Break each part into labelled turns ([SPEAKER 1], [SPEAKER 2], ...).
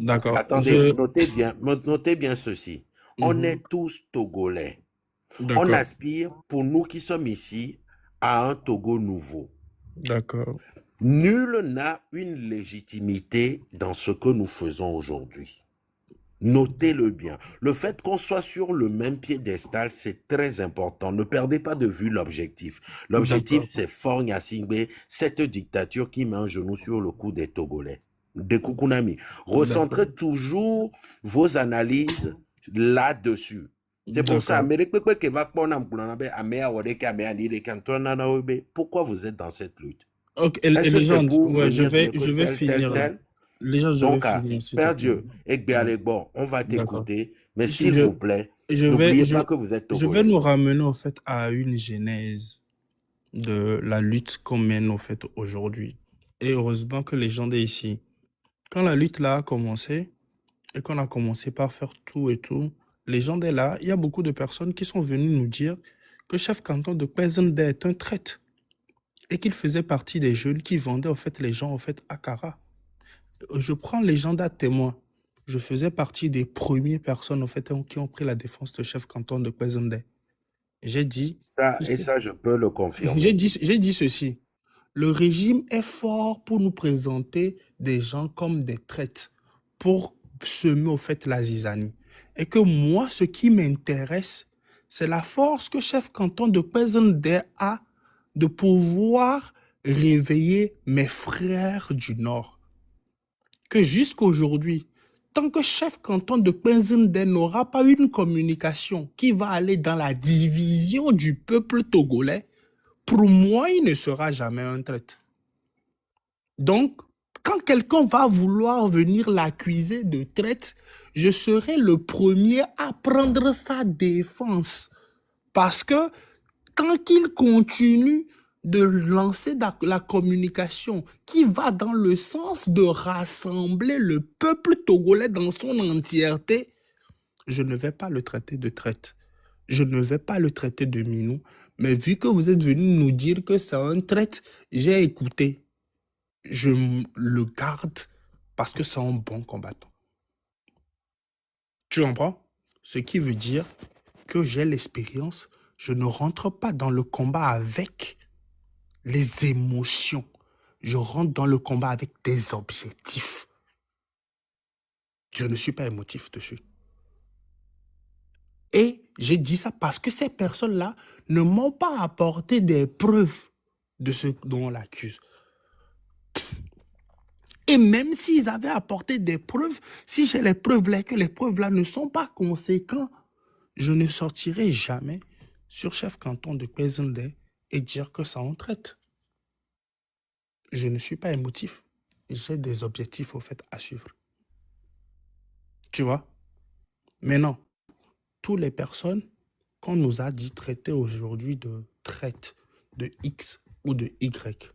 [SPEAKER 1] D'accord.
[SPEAKER 2] Attendez, notez bien ceci. On
[SPEAKER 1] Mhm.
[SPEAKER 2] est tous Togolais. On
[SPEAKER 1] D'accord.
[SPEAKER 2] aspire, pour nous qui sommes ici, à un Togo nouveau.
[SPEAKER 1] D'accord.
[SPEAKER 2] Nul n'a une légitimité dans ce que nous faisons aujourd'hui. Notez-le bien. Le fait qu'on soit sur le même piédestal, c'est très important. Ne perdez pas de vue l'objectif. L'objectif,
[SPEAKER 1] D'accord.
[SPEAKER 2] c'est Faure Gnassingbé, cette dictature qui met un genou sur le cou des Togolais. De Kukunami.
[SPEAKER 1] D'accord.
[SPEAKER 2] Recentrez toujours vos analyses là-dessus. C'est pour ça,
[SPEAKER 1] D'accord.
[SPEAKER 2] pourquoi vous êtes dans cette lutte?
[SPEAKER 1] Ok, et
[SPEAKER 2] Est-ce que c'est
[SPEAKER 1] légende,
[SPEAKER 2] pour
[SPEAKER 1] ouais,
[SPEAKER 2] venir dire que
[SPEAKER 1] je vais
[SPEAKER 2] tel, tel,
[SPEAKER 1] finir là.
[SPEAKER 2] tel?
[SPEAKER 1] Légende, je vais
[SPEAKER 2] Donc,
[SPEAKER 1] finir, s'il te
[SPEAKER 2] Père
[SPEAKER 1] plaît.
[SPEAKER 2] Dieu, Egbe
[SPEAKER 1] Ouais.
[SPEAKER 2] Alekbo, on va
[SPEAKER 1] D'accord.
[SPEAKER 2] t'écouter, mais s'il
[SPEAKER 1] Je,
[SPEAKER 2] vous plaît,
[SPEAKER 1] je vais,
[SPEAKER 2] n'oubliez
[SPEAKER 1] je,
[SPEAKER 2] pas que vous êtes
[SPEAKER 1] je vais
[SPEAKER 2] Togolais.
[SPEAKER 1] nous ramener, au fait, à une genèse de la lutte qu'on mène, au fait, aujourd'hui. Et heureusement que Légende est ici. Quand la lutte là a commencé, et qu'on a commencé par faire tout et tout, Légende est là, il y a beaucoup de personnes qui sont venues nous dire que chef canton de Kwezende est un traître et qu'il faisait partie des jeunes qui vendaient, au fait, les gens, au fait, à Kara. Je prends Légende à témoin. Je faisais partie des premières personnes, en fait, qui ont pris la défense de chef canton de Kwezende. J'ai dit,
[SPEAKER 2] Et ça, je peux le confirmer.
[SPEAKER 1] j'ai dit ceci. Le régime est fort pour nous présenter des gens comme des traîtres, pour semer au fait la zizanie. Et que moi, ce qui m'intéresse, c'est la force que chef canton de Kwezende a de pouvoir réveiller mes frères du Nord. Que jusqu'aujourd'hui, tant que chef canton de Kwezende n'aura pas une communication qui va aller dans la division du peuple togolais, pour moi, il ne sera jamais un traître. Donc, quand quelqu'un va vouloir venir l'accuser de traître, je serai le premier à prendre sa défense. Parce que tant qu'il continue de lancer la communication qui va dans le sens de rassembler le peuple togolais dans son entièreté, je ne vais pas le traiter de traite. Je ne vais pas le traiter de minou. Mais vu que vous êtes venu nous dire que c'est un traite, j'ai écouté. Je le garde parce que c'est un bon combattant. Tu comprends? Ce qui veut dire que j'ai l'expérience. Je ne rentre pas dans le combat avec les émotions. Je rentre dans le combat avec des objectifs. Je ne suis pas émotif dessus. Et j'ai dit ça parce que ces personnes-là ne m'ont pas apporté des preuves de ce dont on l'accuse. Et même s'ils avaient apporté des preuves, si j'ai les preuves là, que les preuves là ne sont pas conséquentes, je ne sortirai jamais sur chef canton de Kwezende et dire que ça en traite. Je ne suis pas émotif. J'ai des objectifs au fait à suivre. Tu vois? Mais non, toutes les personnes qu'on nous a dit traiter aujourd'hui de traite, de X ou de Y,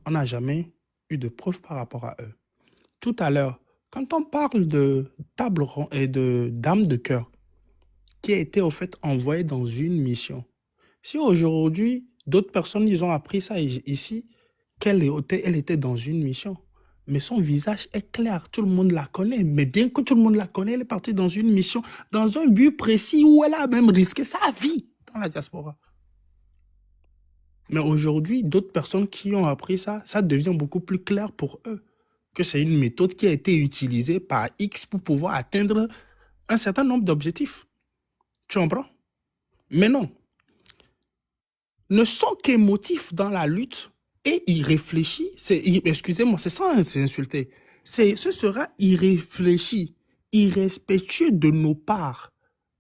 [SPEAKER 1] on n'a jamais eu de preuves par rapport à eux. Tout à l'heure, quand on parle de table ronde et de dame de cœur qui a été au fait envoyée dans une mission, si aujourd'hui d'autres personnes ils ont appris ça ici, elle était dans une mission, mais son visage est clair, tout le monde la connaît. Mais bien que tout le monde la connaît, elle est partie dans une mission, dans un but précis où elle a même risqué sa vie dans la diaspora. Mais aujourd'hui, d'autres personnes qui ont appris ça, ça devient beaucoup plus clair pour eux que c'est une méthode qui a été utilisée par X pour pouvoir atteindre un certain nombre d'objectifs. Tu comprends? Mais non, ne sont qu'émotifs dans la lutte et irréfléchis. Excusez-moi, c'est sans insulter. Ce sera irréfléchi, irrespectueux de nos parts,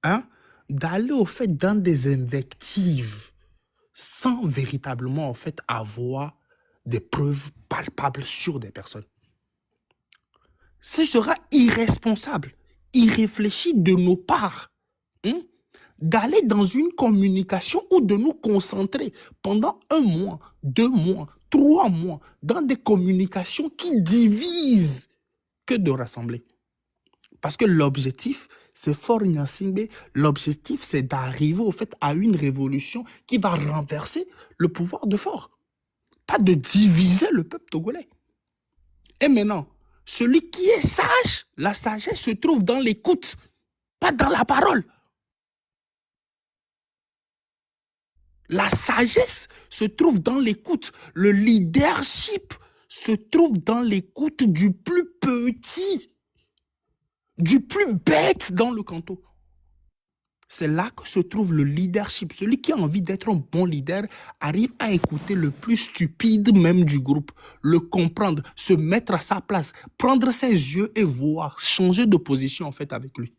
[SPEAKER 1] hein, d'aller au fait dans des invectives sans véritablement en fait avoir des preuves palpables sur des personnes. Ce sera irresponsable, irréfléchi de nos parts, hein, d'aller dans une communication ou de nous concentrer pendant 1 mois, 2 mois, 3 mois dans des communications qui divisent que de rassembler. Parce que l'objectif, c'est Faure Gnassingbé, l'objectif, c'est d'arriver au fait à une révolution qui va renverser le pouvoir de Faure. Pas de diviser le peuple togolais. Et maintenant, Celui qui est sage, la sagesse se trouve dans l'écoute, pas dans la parole. La sagesse se trouve dans l'écoute. Le leadership se trouve dans l'écoute du plus petit, du plus bête dans le canton. C'est là que se trouve le leadership. Celui qui a envie d'être un bon leader arrive à écouter le plus stupide même du groupe, le comprendre, se mettre à sa place, prendre ses yeux et voir, changer de position en fait avec lui.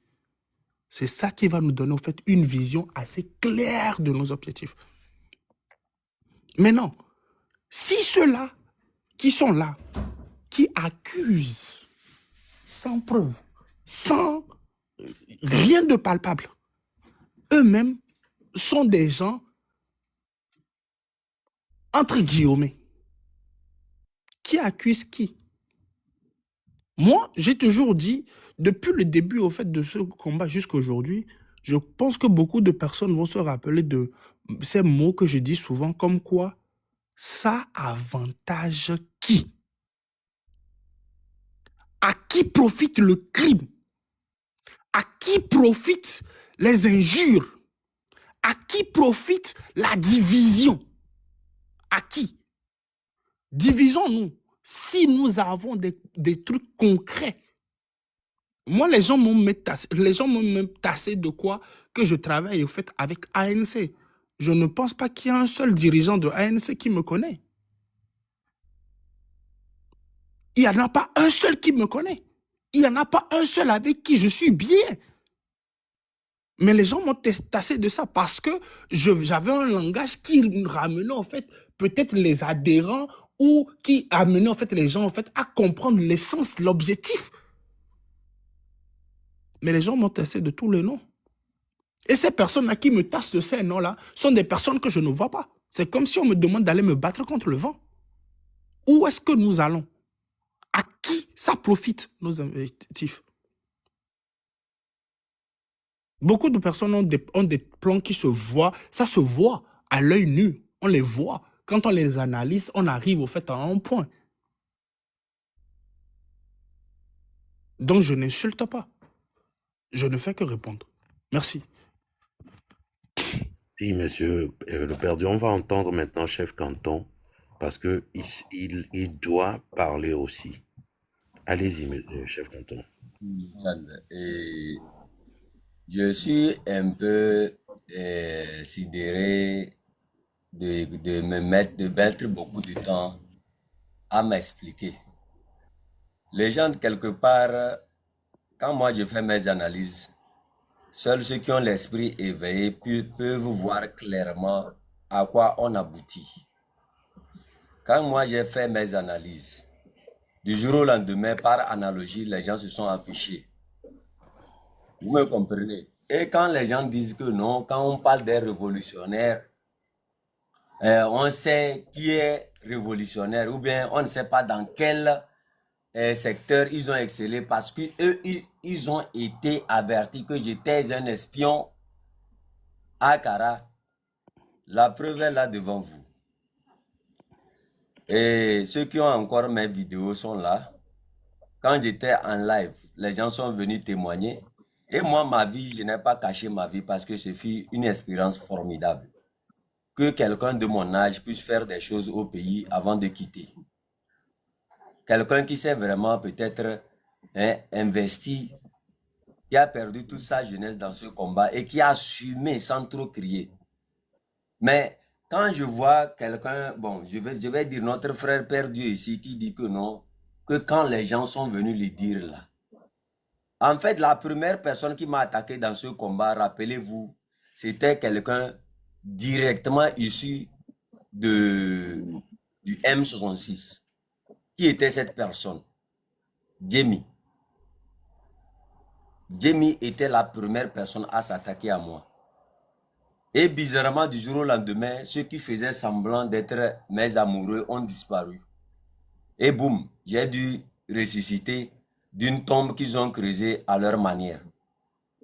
[SPEAKER 1] C'est ça qui va nous donner en fait une vision assez claire de nos objectifs. Maintenant, si ceux-là qui sont là, qui accusent sans preuve, sans rien de palpable, eux-mêmes sont des gens, entre guillemets, qui accusent qui? Moi, j'ai toujours dit, depuis le début au fait de ce combat jusqu'à aujourd'hui, je pense que beaucoup de personnes vont se rappeler de ces mots que je dis souvent, comme quoi ça avantage qui? À qui profite le crime? À qui profitent les injures? À qui profite la division? À qui? Divisons-nous. Si nous avons des trucs concrets. Moi, les gens m'ont même tassé de quoi que je travaille au fait avec ANC. Je ne pense pas qu'il y a un seul dirigeant de ANC qui me connaît. Il n'y en a pas un seul qui me connaît. Il n'y en a pas un seul avec qui je suis bien. Mais les gens m'ont tassé de ça parce que j'avais un langage qui ramenait en fait peut-être les adhérents ou qui amenait en fait les gens en fait à comprendre l'essence, l'objectif. Mais les gens m'ont tassé de tous les noms. Et ces personnes-là qui me tassent de ces noms-là sont des personnes que je ne vois pas. C'est comme si on me demande d'aller me battre contre le vent. Où est-ce que nous allons? À qui ça profite, nos objectifs? Beaucoup de personnes ont des plans qui se voient. Ça se voit à l'œil nu. On les voit. Quand on les analyse, on arrive au fait à un point. Donc, je n'insulte pas. Je ne fais que répondre. Merci.
[SPEAKER 2] Si, monsieur le Perdue, on va entendre maintenant chef canton parce que il doit parler aussi. Allez-y, chef canton.
[SPEAKER 3] Et je suis un peu sidéré de mettre beaucoup de temps à m'expliquer. Les gens, quelque part, quand moi je fais mes analyses, seuls ceux qui ont l'esprit éveillé peuvent voir clairement à quoi on aboutit. Quand moi j'ai fait mes analyses, du jour au lendemain, par analogie, les gens se sont affichés. Vous me comprenez? Et quand les gens disent que non, quand on parle des révolutionnaires, on sait qui est révolutionnaire ou bien on ne sait pas dans quel secteur ils ont excellé parce qu'eux, ils ont été avertis que j'étais un espion à Kara. La preuve est là devant vous. Et ceux qui ont encore mes vidéos sont là. Quand j'étais en live, les gens sont venus témoigner. Et moi, ma vie, je n'ai pas caché ma vie parce que ce fut une expérience formidable. Que quelqu'un de mon âge puisse faire des choses au pays avant de quitter. Quelqu'un qui s'est vraiment peut-être investi, qui a perdu toute sa jeunesse dans ce combat et qui a assumé sans trop crier. Mais quand je vois quelqu'un, bon, je vais dire notre frère Père Dieu ici qui dit que non, que quand les gens sont venus lui dire là. En fait, la première personne qui m'a attaqué dans ce combat, rappelez-vous, c'était quelqu'un directement issu du M66. Qui était cette personne? Jamie. Jamie était la première personne à s'attaquer à moi. Et bizarrement, du jour au lendemain, ceux qui faisaient semblant d'être mes amoureux ont disparu. Et boum, j'ai dû ressusciter d'une tombe qu'ils ont creusée à leur manière.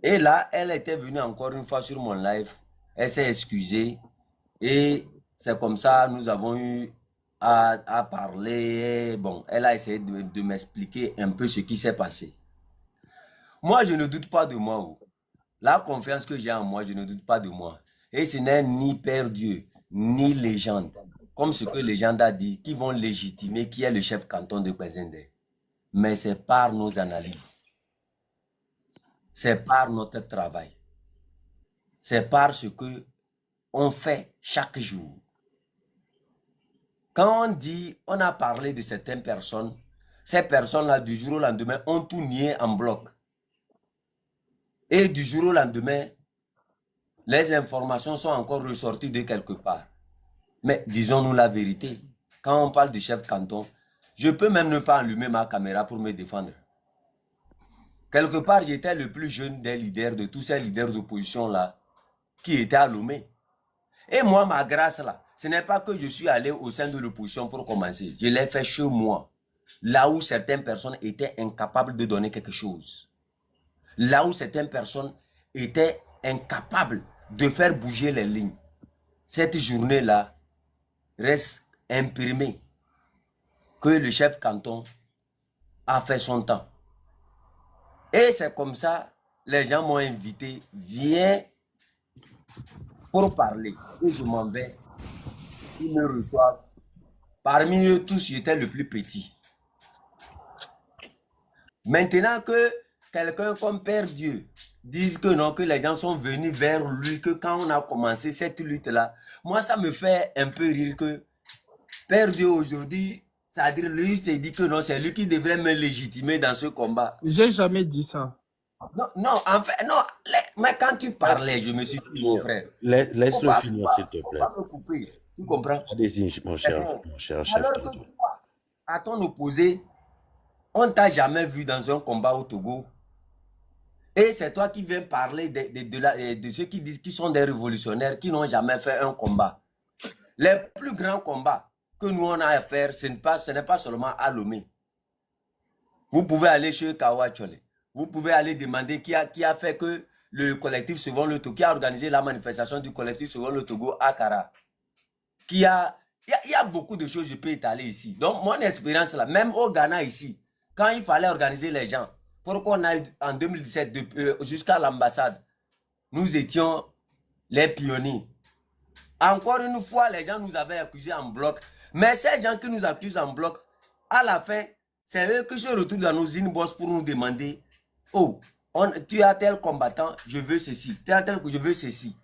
[SPEAKER 3] Et là, elle était venue encore une fois sur mon live. Elle s'est excusée. Et c'est comme ça, nous avons eu a parlé. Bon, elle a essayé de m'expliquer un peu ce qui s'est passé. Moi, je ne doute pas de moi. Oh. La confiance que j'ai en moi, je ne doute pas de moi. Et ce n'est ni Père Dieu, ni légende, comme ce que légende a dit, qui vont légitimer qui est le chef canton de Kwezende. Mais c'est par nos analyses. C'est par notre travail. C'est par ce que on fait chaque jour. Quand on dit, on a parlé de certaines personnes, ces personnes-là, du jour au lendemain, ont tout nié en bloc. Et du jour au lendemain, les informations sont encore ressorties de quelque part. Mais disons-nous la vérité. Quand on parle du chef canton, je peux même ne pas allumer ma caméra pour me défendre. Quelque part, j'étais le plus jeune des leaders, de tous ces leaders d'opposition-là, qui étaient à Lomé. Et moi, ma grâce là, ce n'est pas que je suis allé au sein de l'opposition pour commencer. Je l'ai fait chez moi, là où certaines personnes étaient incapables de donner quelque chose. Là où certaines personnes étaient incapables de faire bouger les lignes. Cette journée-là reste imprimée que le chef canton a fait son temps. Et c'est comme ça, les gens m'ont invité, viens pour parler. Et je m'en vais. Ils me reçoivent. Parmi eux tous, j'étais le plus petit. Maintenant que quelqu'un comme Père Dieu dise que non, que les gens sont venus vers lui, que quand on a commencé cette lutte-là, moi, ça me fait un peu rire que Père Dieu aujourd'hui, c'est-à-dire lui s'est dit que non, c'est lui qui devrait me légitimer dans ce combat.
[SPEAKER 1] J'ai jamais dit ça.
[SPEAKER 3] Non, non, en fait, non, mais quand tu parlais, je me suis dit, mon frère,
[SPEAKER 2] Laisse-le finir, s'il te
[SPEAKER 3] faut
[SPEAKER 2] plaît.
[SPEAKER 3] pas me couper, tu comprends?
[SPEAKER 2] Allez-y, mon cher chef
[SPEAKER 3] Alors que
[SPEAKER 2] canton.
[SPEAKER 3] toi, à ton opposé, on ne t'a jamais vu dans un combat au Togo. Et c'est toi qui viens parler de ceux qui disent qu'ils sont des révolutionnaires, qui n'ont jamais fait un combat. Les plus grands combats que nous on a à faire, ce n'est pas seulement à Lomé. Vous pouvez aller chez Kawachole. Vous pouvez aller demander qui a fait que le collectif Sauvons le Togo, qui a organisé la manifestation du collectif Sauvons le Togo à Kara. Il y a beaucoup de choses que je peux étaler ici. Donc, mon expérience là, même au Ghana ici, quand il fallait organiser les gens, pour qu'on aille en 2017 jusqu'à l'ambassade, nous étions les pionniers. Encore une fois, les gens nous avaient accusés en bloc. Mais ces gens qui nous accusent en bloc, à la fin, c'est eux qui se retrouvent dans nos inbox pour nous demander, oh, tu as tel combattant, je veux ceci. Tu as tel que je veux ceci.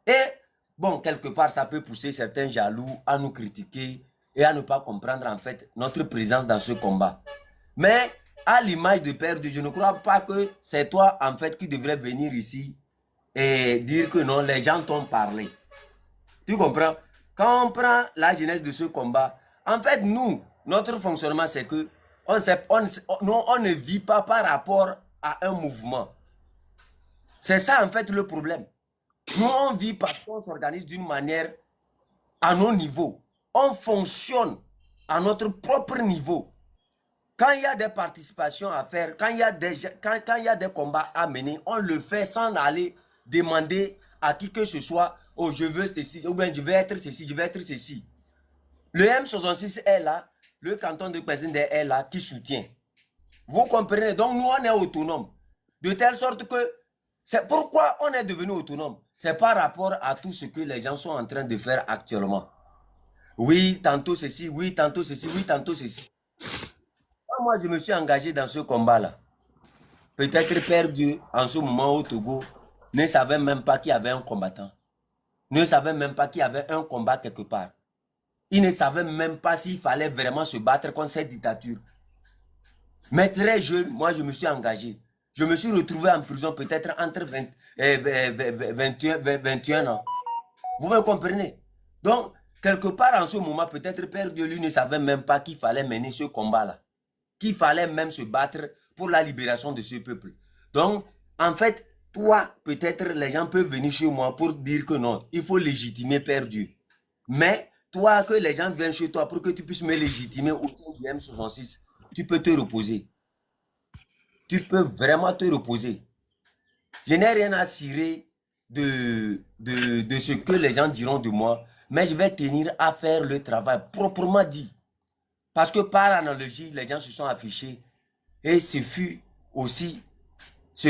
[SPEAKER 3] Et bon, quelque part, ça peut pousser certains jaloux à nous critiquer et à ne pas comprendre en fait notre présence dans ce combat. Mais à l'image de Père Dieu, je ne crois pas que c'est toi en fait qui devrais venir ici et dire que non, les gens t'ont parlé. Tu comprends? Quand on prend la jeunesse de ce combat, en fait, nous, notre fonctionnement, c'est que on ne vit pas par rapport à un mouvement. C'est ça, en fait, le problème. Nous, on vit parce qu'on s'organise d'une manière à nos niveaux. On fonctionne à notre propre niveau. Quand il y a des participations à faire, quand il y a des combats à mener, on le fait sans aller demander à qui que ce soit, oh, je veux ceci, ou bien je vais être ceci, je vais être ceci. Le M66 est là, le canton de Kwezende est là, qui soutient. Vous comprenez? Donc nous, on est autonome. De telle sorte que, c'est pourquoi on est devenu autonome. C'est par rapport à tout ce que les gens sont en train de faire actuellement. Oui, tantôt ceci, oui, tantôt ceci, oui, tantôt ceci. Moi, je me suis engagé dans ce combat-là. Peut-être Père Dieu, en ce moment au Togo, ne savait même pas qu'il y avait un combattant. Ne savait même pas qu'il y avait un combat quelque part. Il ne savait même pas s'il fallait vraiment se battre contre cette dictature. Mais très jeune, moi, je me suis engagé. Je me suis retrouvé en prison peut-être entre 21 ans. Vous me comprenez? Donc, quelque part en ce moment, peut-être Père Dieu, lui, ne savait même pas qu'il fallait mener ce combat-là. Qu'il fallait même se battre pour la libération de ce peuple. Donc, en fait, toi, peut-être les gens peuvent venir chez moi pour dire que non, il faut légitimer Père Dieu. Mais toi, que les gens viennent chez toi pour que tu puisses me légitimer au sein du M66, tu peux te reposer. Tu peux vraiment te reposer. Je n'ai rien à cirer de ce que les gens diront de moi. mais je vais tenir à faire le travail proprement dit. Parce que par analogie, les gens se sont affichés et ce fut aussi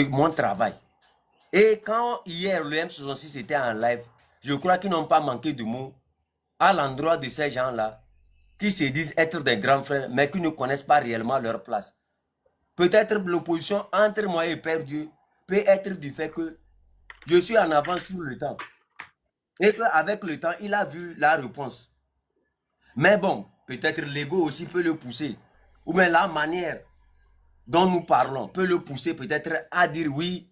[SPEAKER 3] mon travail. Et quand hier le M66 était en live, je crois qu'ils n'ont pas manqué de mots à l'endroit de ces gens-là qui se disent être des grands frères, mais qui ne connaissent pas réellement leur place. Peut-être l'opposition entre moi et Père Dieu peut être du fait que je suis en avance sur le temps. Et qu'avec le temps, il a vu la réponse. Mais bon, peut-être l'ego aussi peut le pousser. Ou bien la manière dont nous parlons peut le pousser peut-être à dire oui,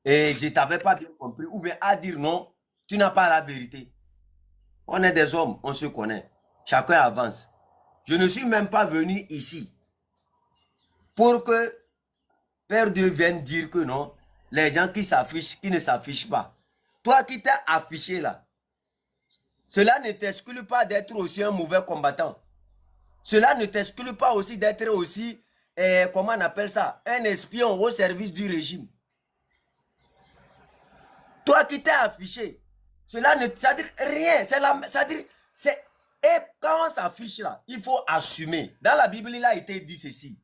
[SPEAKER 3] et je ne t'avais pas bien compris. Ou bien à dire non, tu n'as pas la vérité. On est des hommes, on se connaît. Chacun avance. Je ne suis même pas venu ici pour que Père Dieu vienne dire que non, les gens qui s'affichent, qui ne s'affichent pas. Toi qui t'es affiché là, cela ne t'exclut pas d'être aussi un mauvais combattant. Cela ne t'exclut pas aussi d'être aussi, comment on appelle ça, un espion au service du régime. Toi qui t'es affiché, cela ne ça dit rien. Et quand on s'affiche là, il faut assumer. Dans la Bible, il a été dit ceci.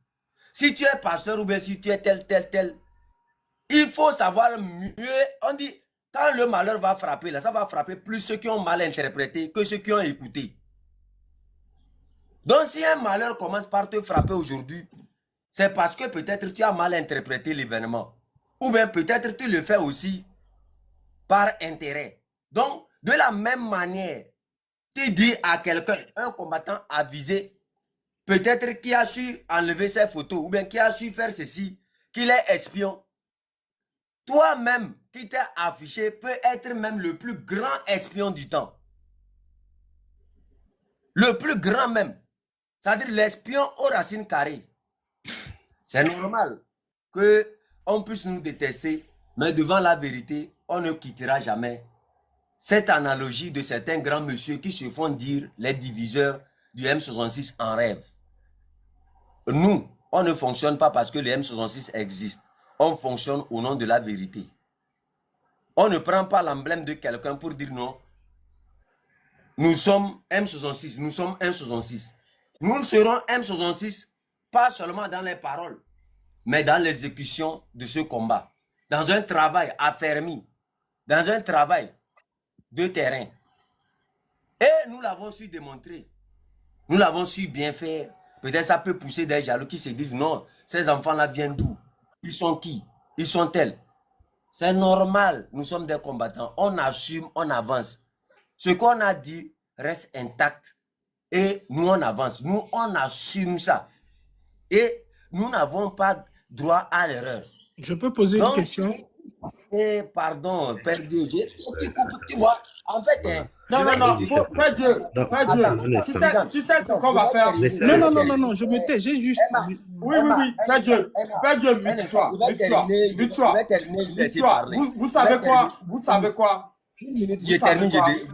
[SPEAKER 3] Si tu es pasteur ou bien si tu es tel, il faut savoir mieux. On dit, quand le malheur va frapper, là, ça va frapper plus ceux qui ont mal interprété que ceux qui ont écouté. Donc, si un malheur commence par te frapper aujourd'hui, c'est parce que peut-être tu as mal interprété l'événement. Ou bien peut-être tu le fais aussi par intérêt. Donc, de la même manière, tu dis à quelqu'un, un combattant avisé, peut-être qui a su enlever ses photos, ou bien qui a su faire ceci, qu'il est espion. Toi-même qui t'es affiché peut être même le plus grand espion du temps. Le plus grand même. C'est-à-dire l'espion aux racines carrées. C'est normal qu'on puisse nous détester, mais devant la vérité, on ne quittera jamais cette analogie de certains grands messieurs qui se font dire les diviseurs du M66 en rêve. Nous, on ne fonctionne pas parce que le M66 existe. On fonctionne au nom de la vérité. On ne prend pas l'emblème de quelqu'un pour dire non. Nous sommes M66, nous sommes M66. Nous serons M66 pas seulement dans les paroles, mais dans l'exécution de ce combat. Dans un travail affermi, dans un travail de terrain. Et nous l'avons su démontrer. Nous l'avons su bien faire. Peut-être ça peut pousser des jaloux qui se disent non, ces enfants-là viennent d'où? Ils sont qui? Ils sont tels. C'est normal, nous sommes des combattants. On assume, on avance. Ce qu'on a dit reste intact. Et nous, on avance. Nous, on assume ça. Et nous n'avons pas droit à l'erreur.
[SPEAKER 1] Je peux poser une question?
[SPEAKER 3] Pardon, Père Dieu. Tu vois, en fait,
[SPEAKER 4] Non, Père Dieu, tu sais ce qu'on va faire.
[SPEAKER 1] Non, je me tais, j'ai juste...
[SPEAKER 4] Oui, Père Dieu, mute-toi. Vous savez quoi?
[SPEAKER 3] Je termine, je vais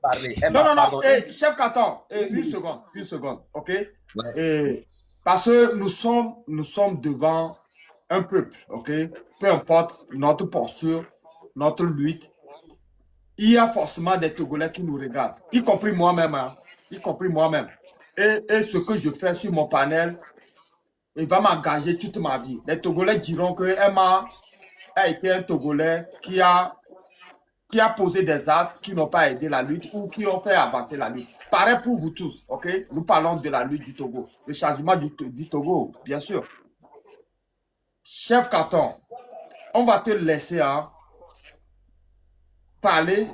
[SPEAKER 3] parler.
[SPEAKER 4] Non, chef Caton, une seconde, ok? Parce que nous sommes devant un peuple, ok? Peu importe notre posture, notre lutte, il y a forcément des Togolais qui nous regardent, y compris moi-même, hein, y compris moi-même. Et ce que je fais sur mon panel, il va m'engager toute ma vie. Les Togolais diront que Emma a été un Togolais qui a posé des actes qui n'ont pas aidé la lutte ou qui ont fait avancer la lutte. Pareil pour vous tous, ok? Nous parlons de la lutte du Togo, le changement du Togo, bien sûr. Chef Caton, on va te laisser parler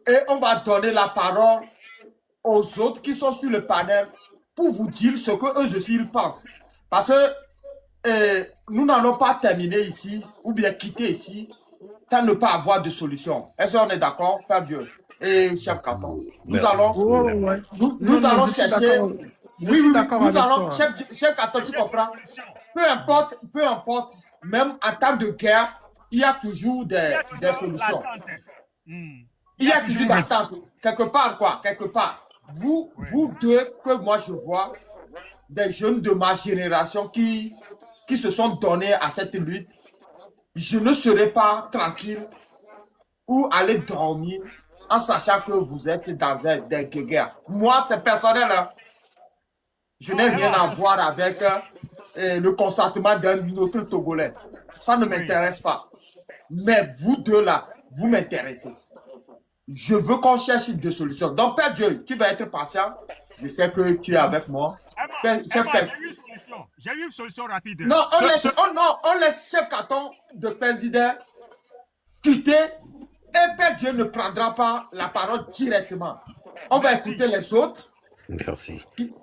[SPEAKER 4] et on va donner la parole aux autres qui sont sur le panel pour vous dire ce que eux aussi ils pensent. Parce que nous n'allons pas terminer ici ou bien quitter ici sans ne pas avoir de solution. Est-ce qu'on est d'accord, Père Dieu et chef Caton? Nous allons chercher.
[SPEAKER 1] Je suis d'accord avec toi.
[SPEAKER 4] Chef Caton, tu comprends? Peu importe, même en temps de guerre, il y a toujours des solutions. Il y a toujours des attentes. Quelque part. Vous deux, que moi je vois, des jeunes de ma génération qui se sont donnés à cette lutte, je ne serai pas tranquille ou aller dormir en sachant que vous êtes dans des guerres. Moi, c'est personnel. Hein. Je n'ai rien à voir avec le consentement d'un autre Togolais. Ça ne m'intéresse pas. Mais vous deux là, vous m'intéressez. Je veux qu'on cherche des solutions. Donc, Père Dieu, tu vas être patient. Je sais que tu es avec moi.
[SPEAKER 5] J'ai eu une solution. J'ai eu une solution rapide.
[SPEAKER 4] Non, on laisse chef Caton de président quitter et Père Dieu ne prendra pas la parole directement. On va écouter les autres.
[SPEAKER 2] Merci.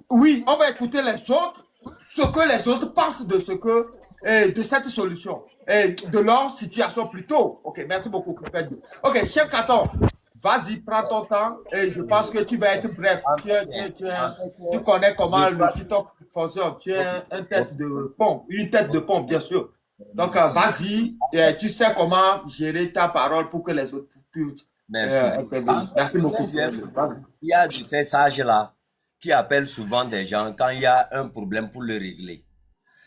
[SPEAKER 4] Oui, on va écouter les autres, ce que les autres pensent de de cette solution et de leur situation plutôt. Ok, merci beaucoup, Père Dieu. Ok, chef Caton, vas-y, prends ton temps et je pense que tu vas être bref. Tu connais comment le TikTok fonctionne. Tu es une tête de pompe, bien sûr. Donc, vas-y, tu sais comment gérer ta parole pour que les autres puissent.
[SPEAKER 3] Merci.
[SPEAKER 4] Merci beaucoup.
[SPEAKER 3] Il y a de ces sages-là qui appellent souvent des gens quand il y a un problème pour le régler.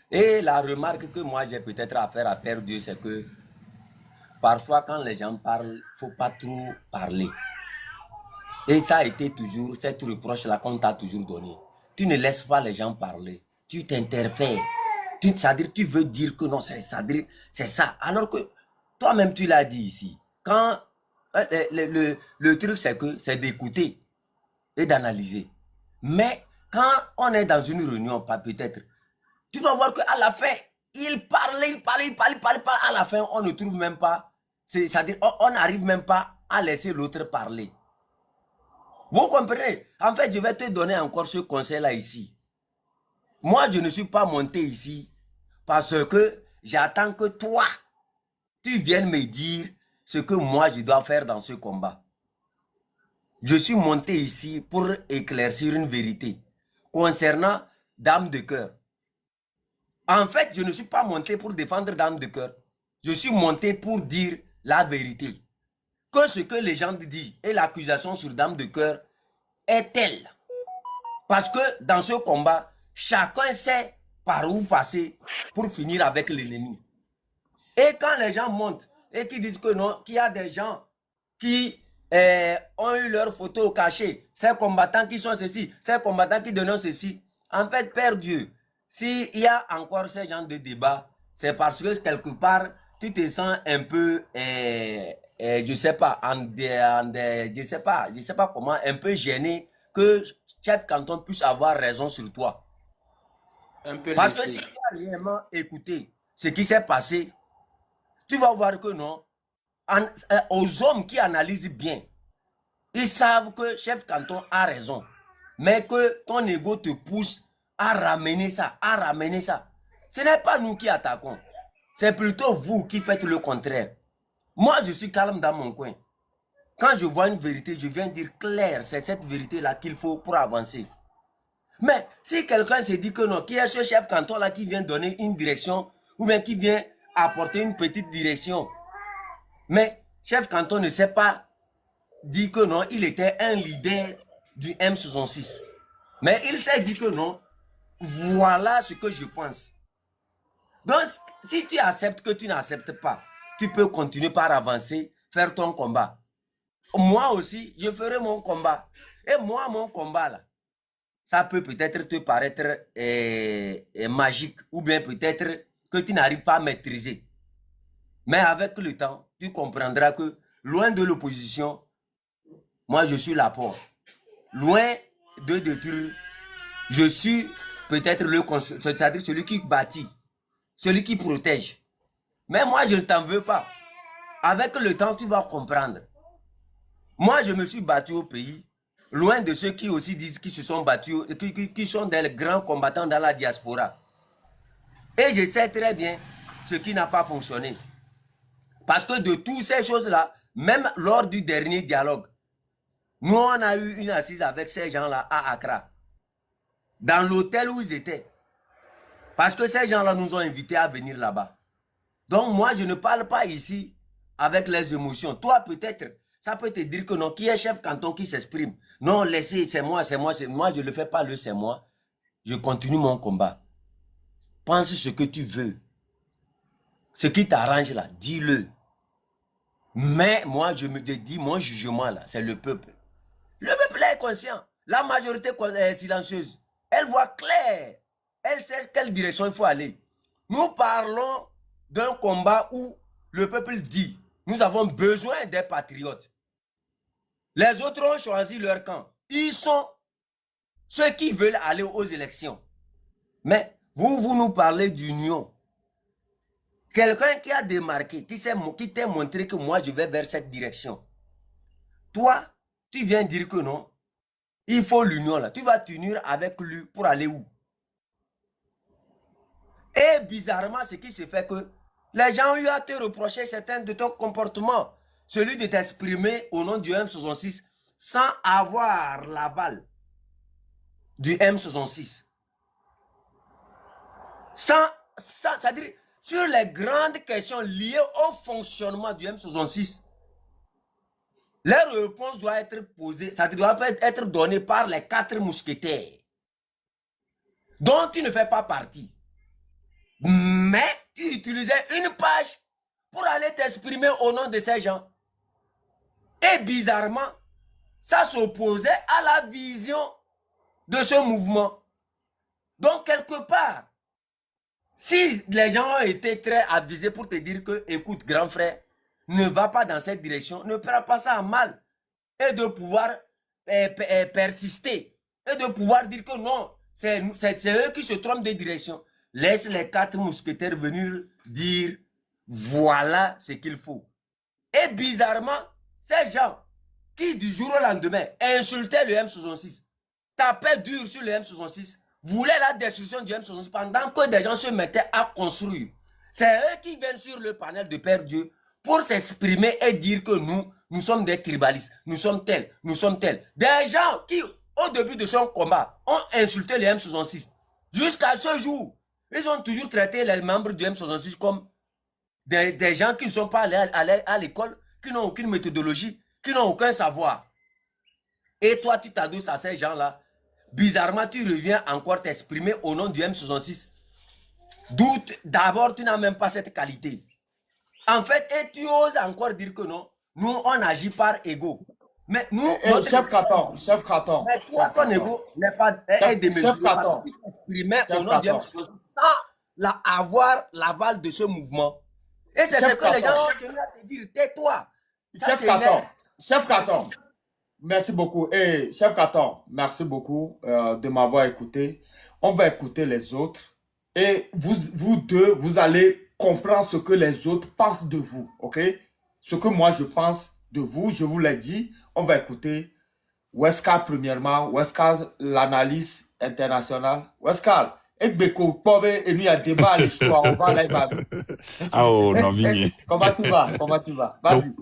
[SPEAKER 3] Et la remarque que moi j'ai peut-être à faire à Père Dieu, c'est que parfois quand les gens parlent, il ne faut pas trop parler. Et ça a été toujours cette reproche-là qu'on t'a toujours donné. Tu ne laisses pas les gens parler. Tu t'interfères. C'est-à-dire tu veux dire que non, c'est ça. Alors que toi-même tu l'as dit ici. Quand le truc c'est que c'est d'écouter et d'analyser. Mais quand on est dans une réunion, pas peut-être, tu vas voir qu'à la fin, il parle. À la fin, on ne trouve même pas. C'est-à-dire, on n'arrive même pas à laisser l'autre parler. Vous comprenez? En fait, je vais te donner encore ce conseil-là ici. Moi, je ne suis pas monté ici parce que j'attends que toi, tu viennes me dire ce que moi, je dois faire dans ce combat. Je suis monté ici pour éclaircir une vérité concernant Dame de Cœur. En fait, je ne suis pas monté pour défendre Dame de Cœur. Je suis monté pour dire la vérité. Que ce que les gens disent et l'accusation sur Dame de Cœur est telle. Parce que dans ce combat, chacun sait par où passer pour finir avec l'ennemi. Et quand les gens montent et qui disent que non, qu'il y a des gens qui ont eu leur photo cachée, ces combattants qui sont ceci, ces combattants qui dénoncent ceci, en fait, Père Dieu, s'il y a encore ce genre de débat, c'est parce que quelque part, tu te sens un peu, je sais pas, je sais pas comment, un peu gêné que chef Canton puisse avoir raison sur toi. Parce que si tu as réellement écouté ce qui s'est passé, tu vas voir que non, aux hommes qui analysent bien, ils savent que chef Canton a raison, mais que ton ego te pousse à ramener ça, Ce n'est pas nous qui attaquons, c'est plutôt vous qui faites le contraire. Moi, je suis calme dans mon coin. Quand je vois une vérité, je viens dire clair, c'est cette vérité-là qu'il faut pour avancer. Mais si quelqu'un se dit que non, qui est ce chef Canton-là qui vient donner une direction, ou bien qui vient apporter une petite direction, mais chef Canton ne sait pas dire que non, il était un leader du M66. Mais il s'est dit que non, voilà ce que je pense. Donc, si tu acceptes que tu n'acceptes pas, tu peux continuer par avancer, faire ton combat. Moi aussi, je ferai mon combat. Et moi, mon combat, là, ça peut peut-être te paraître magique ou bien peut-être que tu n'arrives pas à maîtriser. Mais avec le temps, tu comprendras que loin de l'opposition, moi, je suis l'apport. Loin de détruire, je suis peut-être c'est-à-dire celui qui bâtit, celui qui protège. Mais moi, je ne t'en veux pas. Avec le temps, tu vas comprendre. Moi, je me suis battu au pays, loin de ceux qui aussi disent qu'ils se sont battus, qui sont des grands combattants dans la diaspora. Et je sais très bien ce qui n'a pas fonctionné. Parce que de toutes ces choses-là, même lors du dernier dialogue, nous, on a eu une assise avec ces gens-là à Accra, dans l'hôtel où ils étaient. Parce que ces gens-là nous ont invités à venir là-bas. Donc, moi, je ne parle pas ici avec les émotions. Toi, peut-être, ça peut te dire que non, qui est chef Canton qui s'exprime. Non, laissez, c'est moi, je ne le fais pas, c'est moi. Je continue mon combat. Pense ce que tu veux. Ce qui t'arrange là, dis-le. Mais moi, je me dis, mon jugement là, c'est le peuple. Le peuple est conscient. La majorité est silencieuse. Elle voit clair. Elle sait quelle direction il faut aller. Nous parlons d'un combat où le peuple dit, nous avons besoin des patriotes. Les autres ont choisi leur camp. Ils sont ceux qui veulent aller aux élections. Mais vous nous parlez d'union. Quelqu'un qui a démarqué, qui t'a montré que moi je vais vers cette direction. Toi, tu viens dire que non. Il faut l'union là. Tu vas t'unir avec lui pour aller où? Et bizarrement, ce qui se fait que les gens ont eu à te reprocher certains de ton comportement. Celui de t'exprimer au nom du M66 sans avoir l'aval du M66. C'est-à-dire, sur les grandes questions liées au fonctionnement du M66, les réponses doivent être posées, ça doit être donné par les 4 mousquetaires, dont tu ne fais pas partie. Mais tu utilisais une page pour aller t'exprimer au nom de ces gens. Et bizarrement, ça s'opposait à la vision de ce mouvement. Donc, quelque part, si les gens ont été très avisés pour te dire que, écoute, grand frère, ne va pas dans cette direction, ne prends pas ça à mal, et de pouvoir persister, et de pouvoir dire que non, c'est eux qui se trompent de direction. Laisse les 4 mousquetaires venir dire, voilà ce qu'il faut. Et bizarrement, ces gens qui du jour au lendemain insultaient le M66, tapaient dur sur le M66, voulaient la destruction du M66 pendant que des gens se mettaient à construire. C'est eux qui viennent sur le panel de Père Dieu pour s'exprimer et dire que nous sommes des tribalistes, nous sommes tels, nous sommes tels. Des gens qui, au début de son combat, ont insulté le M66. Jusqu'à ce jour, ils ont toujours traité les membres du M66 comme des gens qui ne sont pas allés à l'école, qui n'ont aucune méthodologie, qui n'ont aucun savoir. Et toi, tu t'adosses à ces gens-là. Bizarrement, tu reviens encore t'exprimer au nom du M66. D'abord, tu n'as même pas cette qualité. En fait, et tu oses encore dire que non, nous, on agit par ego. Mais nous,
[SPEAKER 4] chef Katon, chef Katon.
[SPEAKER 3] Mais toi, ton ego n'est pas démesuré.
[SPEAKER 4] Chef Katon.
[SPEAKER 3] Exprimer au nom du M66 sans avoir l'aval de ce mouvement. Et c'est ce que les gens ont tenu à te dire. Tais-toi.
[SPEAKER 4] Chef Katon. Merci beaucoup. Et chef Katon, merci beaucoup de m'avoir écouté. On va écouter les autres. Et vous deux, vous allez comprendre ce que les autres pensent de vous. OK? Ce que moi, je pense de vous, je vous l'ai dit. On va écouter Weska premièrement. Weska, l'analyse internationale. Weska, et Beko, Pobe, et nous, il y a débat, l'histoire, on va là,
[SPEAKER 6] Ah oh, non, Vigné.
[SPEAKER 4] Comment tu vas?
[SPEAKER 6] Vas-y,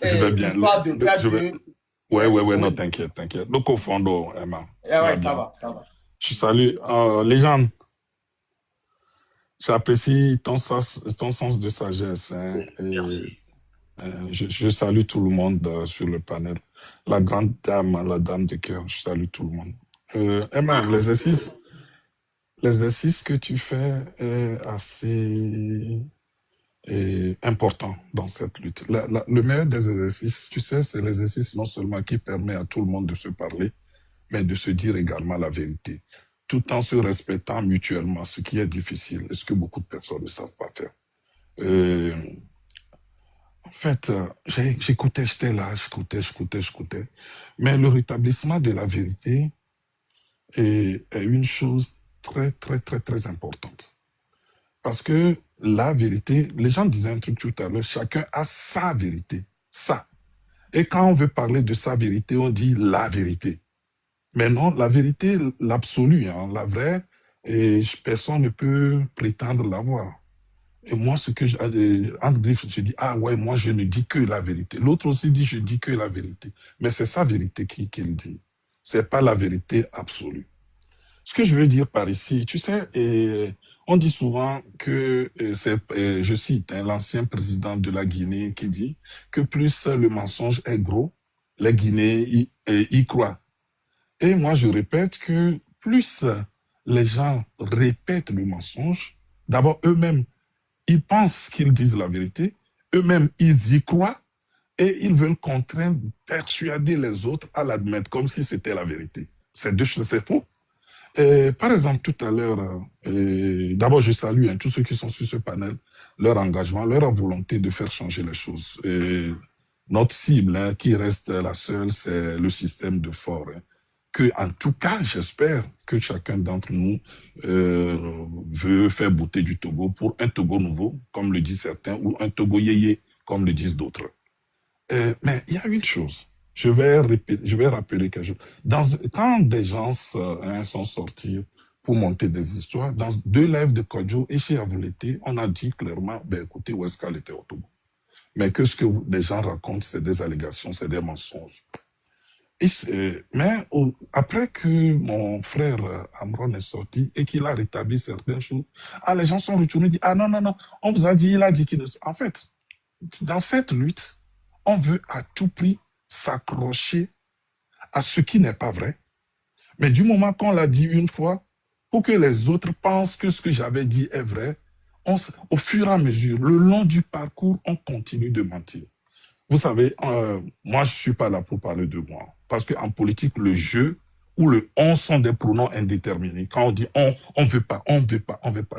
[SPEAKER 6] je vais bien. Ouais, non,
[SPEAKER 4] Oui.
[SPEAKER 6] t'inquiète. Le cofondo, Emma.
[SPEAKER 4] Ouais, ça va.
[SPEAKER 6] Je salue les gens. J'apprécie ton sens de sagesse. Hein,
[SPEAKER 2] Merci.
[SPEAKER 6] Je salue tout le monde sur le panel. La grande dame, la dame de cœur, je salue tout le monde. Emma, l'exercice que tu fais est assez important dans cette lutte. Le meilleur des exercices, tu sais, c'est l'exercice non seulement qui permet à tout le monde de se parler, mais de se dire également la vérité, tout en se respectant mutuellement, ce qui est difficile et ce que beaucoup de personnes ne savent pas faire. En fait, j'écoutais, j'étais là, j'écoutais. Mais le rétablissement de la vérité est une chose très importante. Parce que la vérité, les gens disaient un truc tout à l'heure, chacun a sa vérité, ça. Et quand on veut parler de sa vérité, on dit la vérité. Mais non, la vérité, l'absolu, hein, la vraie, et personne ne peut prétendre l'avoir. Et moi, entre griffes, je dis, ah ouais, moi, je ne dis que la vérité. L'autre aussi dit, je dis que la vérité. Mais c'est sa vérité qu'il dit. C'est pas la vérité absolue. Ce que je veux dire par ici, tu sais, on dit souvent que, je cite l'ancien président de la Guinée qui dit que plus le mensonge est gros, les Guinéens y croient. Et moi, je répète que plus les gens répètent le mensonge, d'abord eux-mêmes, ils pensent qu'ils disent la vérité, eux-mêmes, ils y croient, et ils veulent contraindre, persuader les autres à l'admettre comme si c'était la vérité. C'est deux choses, c'est faux. Par exemple, tout à l'heure, d'abord, je salue tous ceux qui sont sur ce panel, leur engagement, leur volonté de faire changer les choses. Notre cible, qui reste la seule, c'est le système de fort. Que, en tout cas, j'espère que chacun d'entre nous veut faire bouter du Togo pour un Togo nouveau, comme le disent certains, ou un Togo yéyé, comme le disent d'autres. Mais il y a une chose. Je vais rappeler quelque chose. Quand des gens sont sortis pour monter des histoires, dans 2 lives de Kodjo et chez Avouleté, on a dit clairement, écoutez, Weska était au Togo. Mais que ce que les gens racontent, c'est des allégations, c'est des mensonges. Mais après que mon frère Amron est sorti et qu'il a rétabli certaines choses, les gens sont retournés et disent, ah non, on vous a dit, il a dit qu'il... En fait, dans cette lutte, on veut à tout prix s'accrocher à ce qui n'est pas vrai. Mais du moment qu'on l'a dit une fois, pour que les autres pensent que ce que j'avais dit est vrai, au fur et à mesure, le long du parcours, on continue de mentir. Vous savez, moi, je ne suis pas là pour parler de moi. Parce qu'en politique, le je ou le on sont des pronoms indéterminés. Quand on dit on ne veut pas,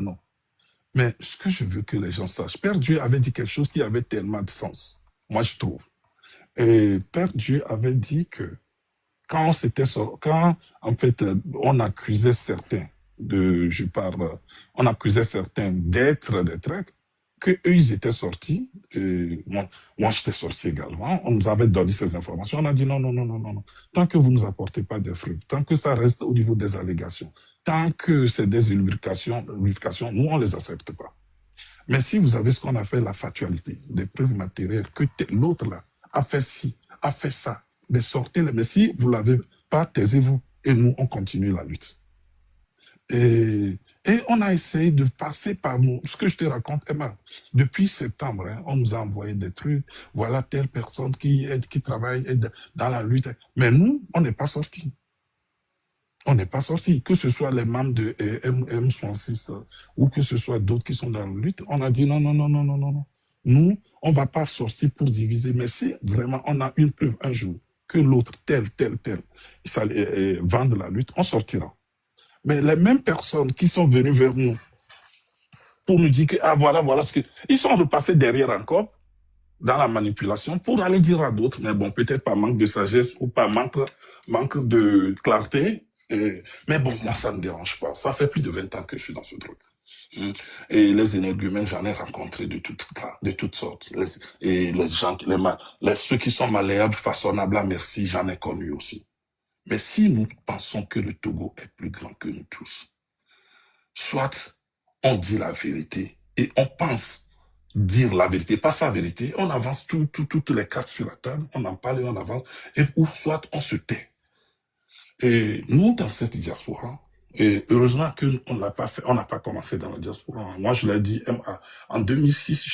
[SPEAKER 6] non. Mais ce que je veux que les gens sachent, Père Dieu avait dit quelque chose qui avait tellement de sens. Moi, je trouve. Et Père Dieu avait dit que quand en fait, on accusait certains on accusait certains d'être des traîtres, que eux, ils étaient sortis, et moi j'étais sorti également, on nous avait donné ces informations, on a dit non. Tant que vous ne nous apportez pas des preuves, tant que ça reste au niveau des allégations, tant que c'est des lubrifications, nous, on ne les accepte pas. Mais si vous avez ce qu'on appelle la factualité, des preuves matérielles, que l'autre là a fait ci, a fait ça, mais sortez-les. Mais si vous ne l'avez pas, taisez-vous. Et nous, on continue la lutte. Et on a essayé de passer par nous. Ce que je te raconte, Emma, depuis septembre, on nous a envoyé des trucs. Voilà telle personne qui travaille dans la lutte. Mais nous, on n'est pas sortis. On n'est pas sortis. Que ce soit les membres de M66 ou que ce soit d'autres qui sont dans la lutte, on a dit non. Nous, on ne va pas sortir pour diviser. Mais si vraiment on a une preuve un jour que l'autre, tel, ça vend de la lutte, on sortira. Mais les mêmes personnes qui sont venues vers nous pour nous dire que, voilà ce que... Ils sont repassés derrière encore dans la manipulation pour aller dire à d'autres, mais bon, peut-être par manque de sagesse ou par manque de clarté. Mais bon, moi, ça ne me dérange pas. Ça fait plus de 20 ans que je suis dans ce truc. Et les énergumènes, j'en ai rencontré de toutes sortes. Et les gens, ceux qui sont malléables, façonnables à merci, j'en ai connu aussi. Mais si nous pensons que le Togo est plus grand que nous tous, soit on dit la vérité et on pense dire la vérité, pas sa vérité, on avance toutes les cartes sur la table, on en parle et on avance, ou soit on se tait. Et nous, dans cette diaspora, et heureusement qu'on l'a pas fait, on n'a pas commencé dans la diaspora. Moi, je l'ai dit, en 2006,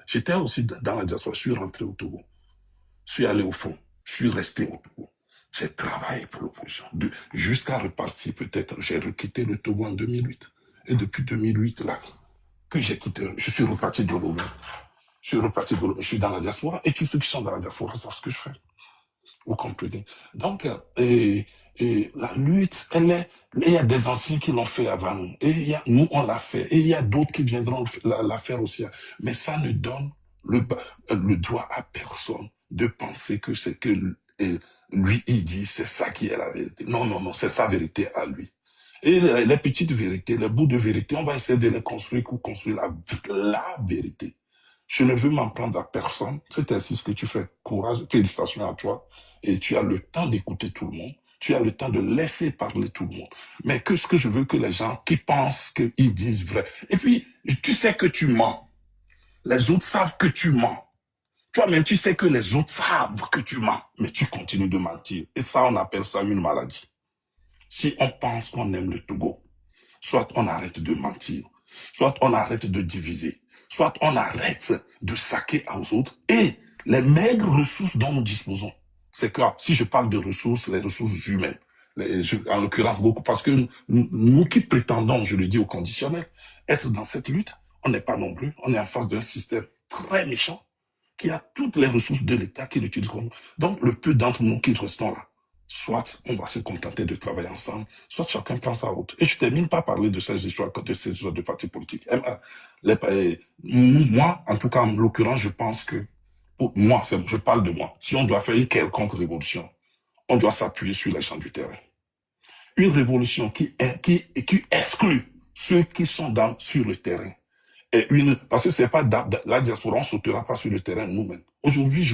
[SPEAKER 6] j'étais aussi dans la diaspora, je suis rentré au Togo, je suis allé au fond, je suis resté au Togo. J'ai travaillé pour l'opposition, jusqu'à repartir peut-être. J'ai quitté le Togo en 2008. Et depuis 2008, là, que j'ai quitté, je suis reparti de Lomé. Je suis dans la diaspora. Et tous ceux qui sont dans la diaspora savent ce que je fais. Vous comprenez? Donc, la lutte, il y a des anciens qui l'ont fait avant nous. Et nous, on l'a fait. Et il y a d'autres qui viendront la faire aussi. Mais ça ne donne le droit à personne de penser que c'est que lui, il dit, c'est ça qui est la vérité. Non, c'est sa vérité à lui. Et les petites vérités, les bouts de vérité, on va essayer de les construire pour construire la vérité. Je ne veux m'en prendre à personne. C'est ainsi ce que tu fais. Courage, félicitations à toi. Et tu as le temps d'écouter tout le monde. Tu as le temps de laisser parler tout le monde. Mais ce que je veux que les gens qui pensent qu'ils disent vrai. Et puis, tu sais que tu mens. Les autres savent que tu mens. Toi-même, tu sais que les autres savent que tu mens, mais tu continues de mentir. Et ça, on appelle ça une maladie. Si on pense qu'on aime le Togo, soit on arrête de mentir, soit on arrête de diviser, soit on arrête de saquer aux autres et les maigres ressources dont nous disposons. C'est que si je parle de ressources, les ressources humaines, en l'occurrence beaucoup, parce que nous qui prétendons, je le dis au conditionnel, être dans cette lutte, on n'est pas nombreux, on est en face d'un système très méchant, qui a toutes les ressources de l'État, qui l'utilise comme... Donc, le peu d'entre nous qui restons là, soit on va se contenter de travailler ensemble, soit chacun prend sa route. Et je ne termine pas parler de ces histoires de partis politiques. Moi, en tout cas, en l'occurrence, je pense que, pour moi, je parle de moi, si on doit faire une quelconque révolution, on doit s'appuyer sur les gens du terrain. Une révolution qui exclut ceux qui sont sur le terrain. Parce que c'est pas la diaspora, on ne sautera pas sur le terrain nous-mêmes. Aujourd'hui,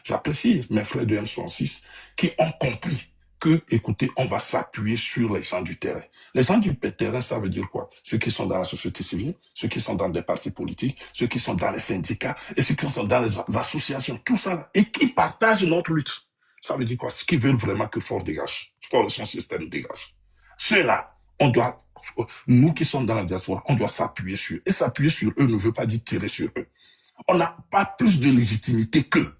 [SPEAKER 6] j'apprécie mes frères de M66 qui ont compris que, écoutez, on va s'appuyer sur les gens du terrain. Les gens du terrain, ça veut dire quoi? Ceux qui sont dans la société civile, ceux qui sont dans des partis politiques, ceux qui sont dans les syndicats et ceux qui sont dans les associations, tout ça là, et qui partagent notre lutte. Ça veut dire quoi? Ceux qui veulent vraiment que Fort dégage, que son système dégage. Ceux-là, nous qui sommes dans la diaspora, on doit s'appuyer sur eux. Et s'appuyer sur eux ne veut pas dire tirer sur eux. On n'a pas plus de légitimité qu'eux.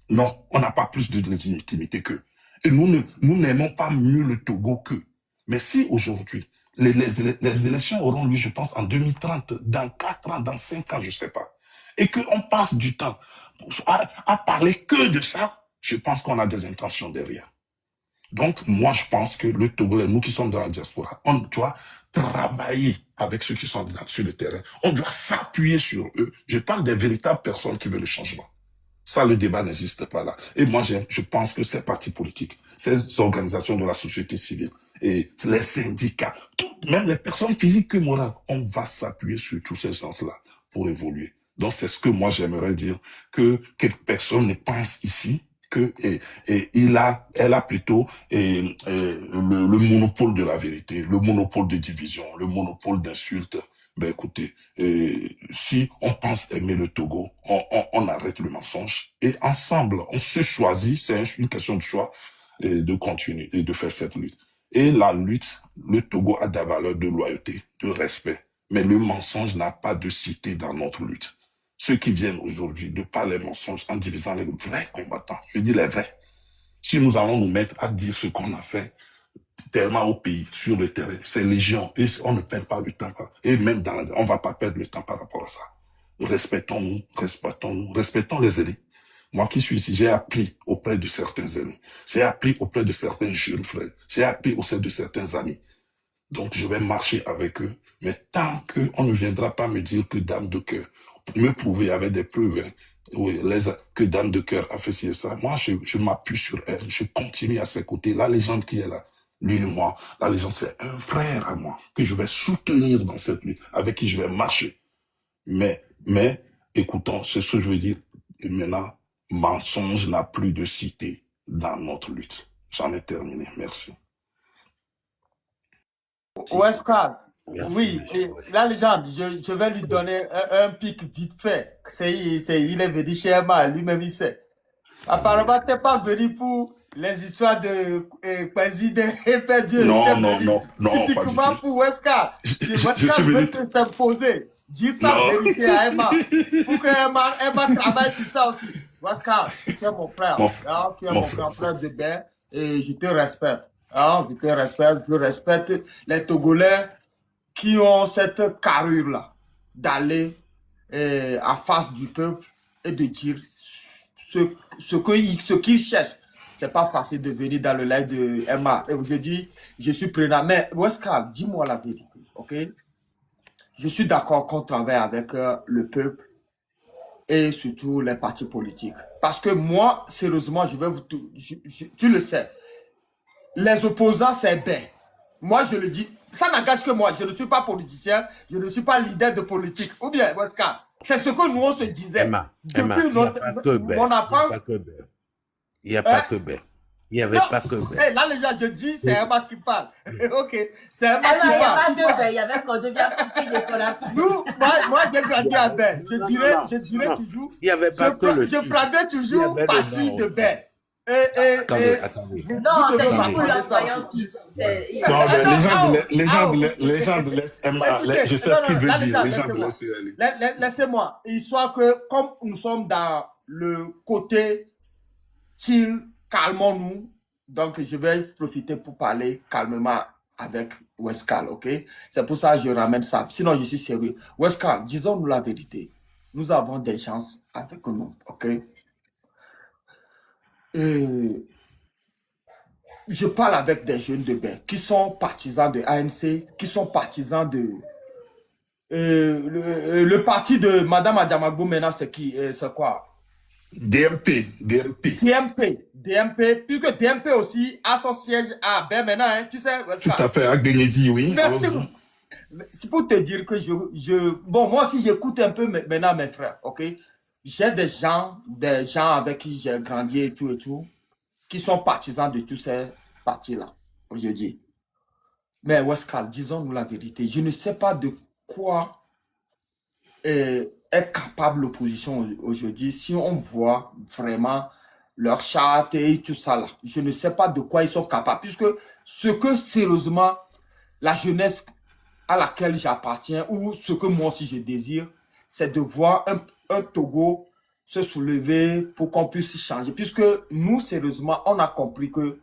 [SPEAKER 6] Non, on n'a pas plus de légitimité qu'eux. Et nous n'aimons pas mieux le Togo qu'eux. Mais si aujourd'hui, les élections auront lieu, je pense, en 2030, dans 4 ans, dans 5 ans, je ne sais pas, et qu'on passe du temps à parler que de ça, je pense qu'on a des intentions derrière. Donc, moi, je pense que le Togolais, nous qui sommes dans la diaspora, on doit travailler avec ceux qui sont sur le terrain. On doit s'appuyer sur eux. Je parle des véritables personnes qui veulent le changement. Ça, le débat n'existe pas là. Et moi, je pense que ces partis politiques, ces organisations de la société civile et les syndicats, même les personnes physiques et morales, on va s'appuyer sur tous ces gens-là pour évoluer. Donc, c'est ce que moi, j'aimerais dire, que personne ne pense ici que elle a plutôt le monopole de la vérité, le monopole de division, le monopole d'insultes. Ben écoutez, si on pense aimer le Togo, on arrête le mensonge et ensemble, on se choisit, c'est une question de choix, de continuer et de faire cette lutte. Et la lutte, le Togo a des valeurs de loyauté, de respect, mais le mensonge n'a pas de cité dans notre lutte. Ceux qui viennent aujourd'hui de par les mensonges en divisant les vrais combattants, je dis les vrais. Si nous allons nous mettre à dire ce qu'on a fait tellement au pays, sur le terrain, c'est légion, et on ne perd pas le temps. Et même on ne va pas perdre le temps par rapport à ça. Respectons-nous, respectons les aînés. Moi qui suis ici, j'ai appris auprès de certains aînés, j'ai appris auprès de certains jeunes frères, j'ai appris auprès de certains amis. Donc je vais marcher avec eux, mais tant qu'on ne viendra pas me dire que Dame de Cœur, me prouver avec des preuves, que Dame de Cœur a fait ci et ça, moi je m'appuie sur elle, je continue à ses côtés. La légende qui est là, lui et moi, la légende c'est un frère à moi, que je vais soutenir dans cette lutte, avec qui je vais marcher. Mais écoutons, c'est ce que je veux dire, et maintenant, mensonge n'a plus de cité dans notre lutte. J'en ai terminé, merci.
[SPEAKER 4] Wesker,
[SPEAKER 2] Merci,
[SPEAKER 4] oui,
[SPEAKER 2] monsieur Wesker.
[SPEAKER 4] la légende, je vais lui donner un pic vite fait. Il est venu chez Emma, lui-même il sait. Apparemment, tu n'es pas venu pour les histoires de président et Père Dieu.
[SPEAKER 6] Non,
[SPEAKER 4] Tu es
[SPEAKER 6] non,
[SPEAKER 4] venu
[SPEAKER 6] non, non, pas du
[SPEAKER 4] typiquement
[SPEAKER 6] tout.
[SPEAKER 4] pour Wesker.
[SPEAKER 6] Je
[SPEAKER 4] Wesker
[SPEAKER 6] suis
[SPEAKER 4] veut
[SPEAKER 6] venu...
[SPEAKER 4] s'imposer. Dire sa
[SPEAKER 6] Non.
[SPEAKER 4] vérité à Emma. Pour que Emma travaille sur ça aussi. Wesker, tu es mon frère. Tu es mon frère de bain et je te respecte. Je respecte les Togolais qui ont cette carrure-là d'aller en face du peuple et de dire ce qu'ils cherchent. C'est pas facile de venir dans le live de Emma et vous dit je suis prenant. Mais Wesker, dis-moi la vérité, ok? Je suis d'accord qu'on travaille avec le peuple et surtout les partis politiques. Parce que moi, sérieusement, tu le sais, les opposants, c'est bien. Moi, je le dis, ça n'engage que moi. Je ne suis pas politicien, je ne suis pas leader de politique. Ou bien, votre cas, c'est ce que nous, on se disait.
[SPEAKER 2] Emma,
[SPEAKER 4] depuis
[SPEAKER 2] mon
[SPEAKER 4] enfance.
[SPEAKER 2] Il n'y a pas que Ben. Il n'y avait pas que Ben.
[SPEAKER 4] Là, les gens, je dis, c'est Emma qui parle. Ok, c'est Emma qui parle.
[SPEAKER 7] Il n'y a pas de Ben, il y avait quand je viens couper des collabs.
[SPEAKER 4] Moi, j'ai grandi à Ben. Je dirais toujours.
[SPEAKER 2] Il n'y avait pas que le
[SPEAKER 4] Je prendrais toujours parti de Ben.
[SPEAKER 2] Attendez.
[SPEAKER 7] Non, c'est juste pour l'employeur qui.
[SPEAKER 6] Non, mais les gens de laissent Emma, je sais ce qu'il veut dire, les gens de laissent aller.
[SPEAKER 4] Laissez-moi, histoire que, comme nous sommes dans le côté chill, calmons-nous, donc je vais profiter pour parler calmement avec Wesker, ok? C'est pour ça que je ramène ça, sinon je suis sérieux. Wesker, disons-nous la vérité. nous avons des gens avec nous, ok? Et je parle avec des jeunes de Bain qui sont partisans de ANC, qui sont partisans de... le parti de Madame Adjamagou maintenant, c'est qui? C'est quoi?
[SPEAKER 6] DMP, DMP.
[SPEAKER 4] DMP, puisque DMP aussi a son siège à Bain maintenant, hein, tu sais,
[SPEAKER 6] Tout à fait, Agdenedi, oui.
[SPEAKER 4] merci.
[SPEAKER 6] allons-y.
[SPEAKER 4] C'est pour te dire que bon, moi aussi j'écoute un peu maintenant mes frères, ok? J'ai des gens avec qui j'ai grandi et tout, qui sont partisans de tous ces partis-là, aujourd'hui. Mais Westcal, disons-nous la vérité, je ne sais pas de quoi est capable l'opposition aujourd'hui si on voit vraiment leur charte et tout ça là. Je ne sais pas de quoi ils sont capables, puisque ce que sérieusement la jeunesse à laquelle j'appartiens ou ce que moi aussi je désire, c'est de voir un Togo se soulever pour qu'on puisse changer. Puisque nous, sérieusement, on a compris que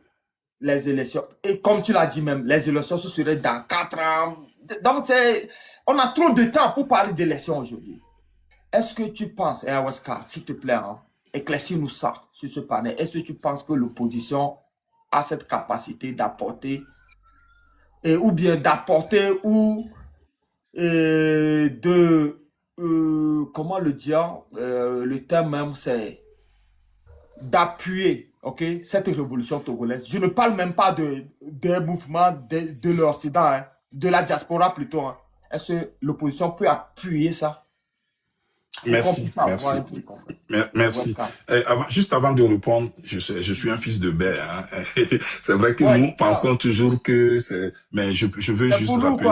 [SPEAKER 4] les élections, et comme tu l'as dit même, les élections ce seraient dans 4 ans. Donc, on a trop de temps pour parler d'élections aujourd'hui. Est-ce que tu penses, Wesker, s'il te plaît, hein, éclaircis-nous ça sur ce panel, est-ce que tu penses que l'opposition a cette capacité d'apporter ou bien d'apporter ou comment le dire, le terme même c'est d'appuyer, ok, cette révolution togolaise. Je ne parle même pas des mouvements de l'Occident, hein, de la diaspora plutôt, hein. Est-ce que l'opposition peut appuyer ça?
[SPEAKER 6] Merci, merci. Merci. Juste avant de répondre, je suis un fils de Baie. Hein. C'est vrai que nous pensons toujours que c'est... Mais je veux juste rappeler...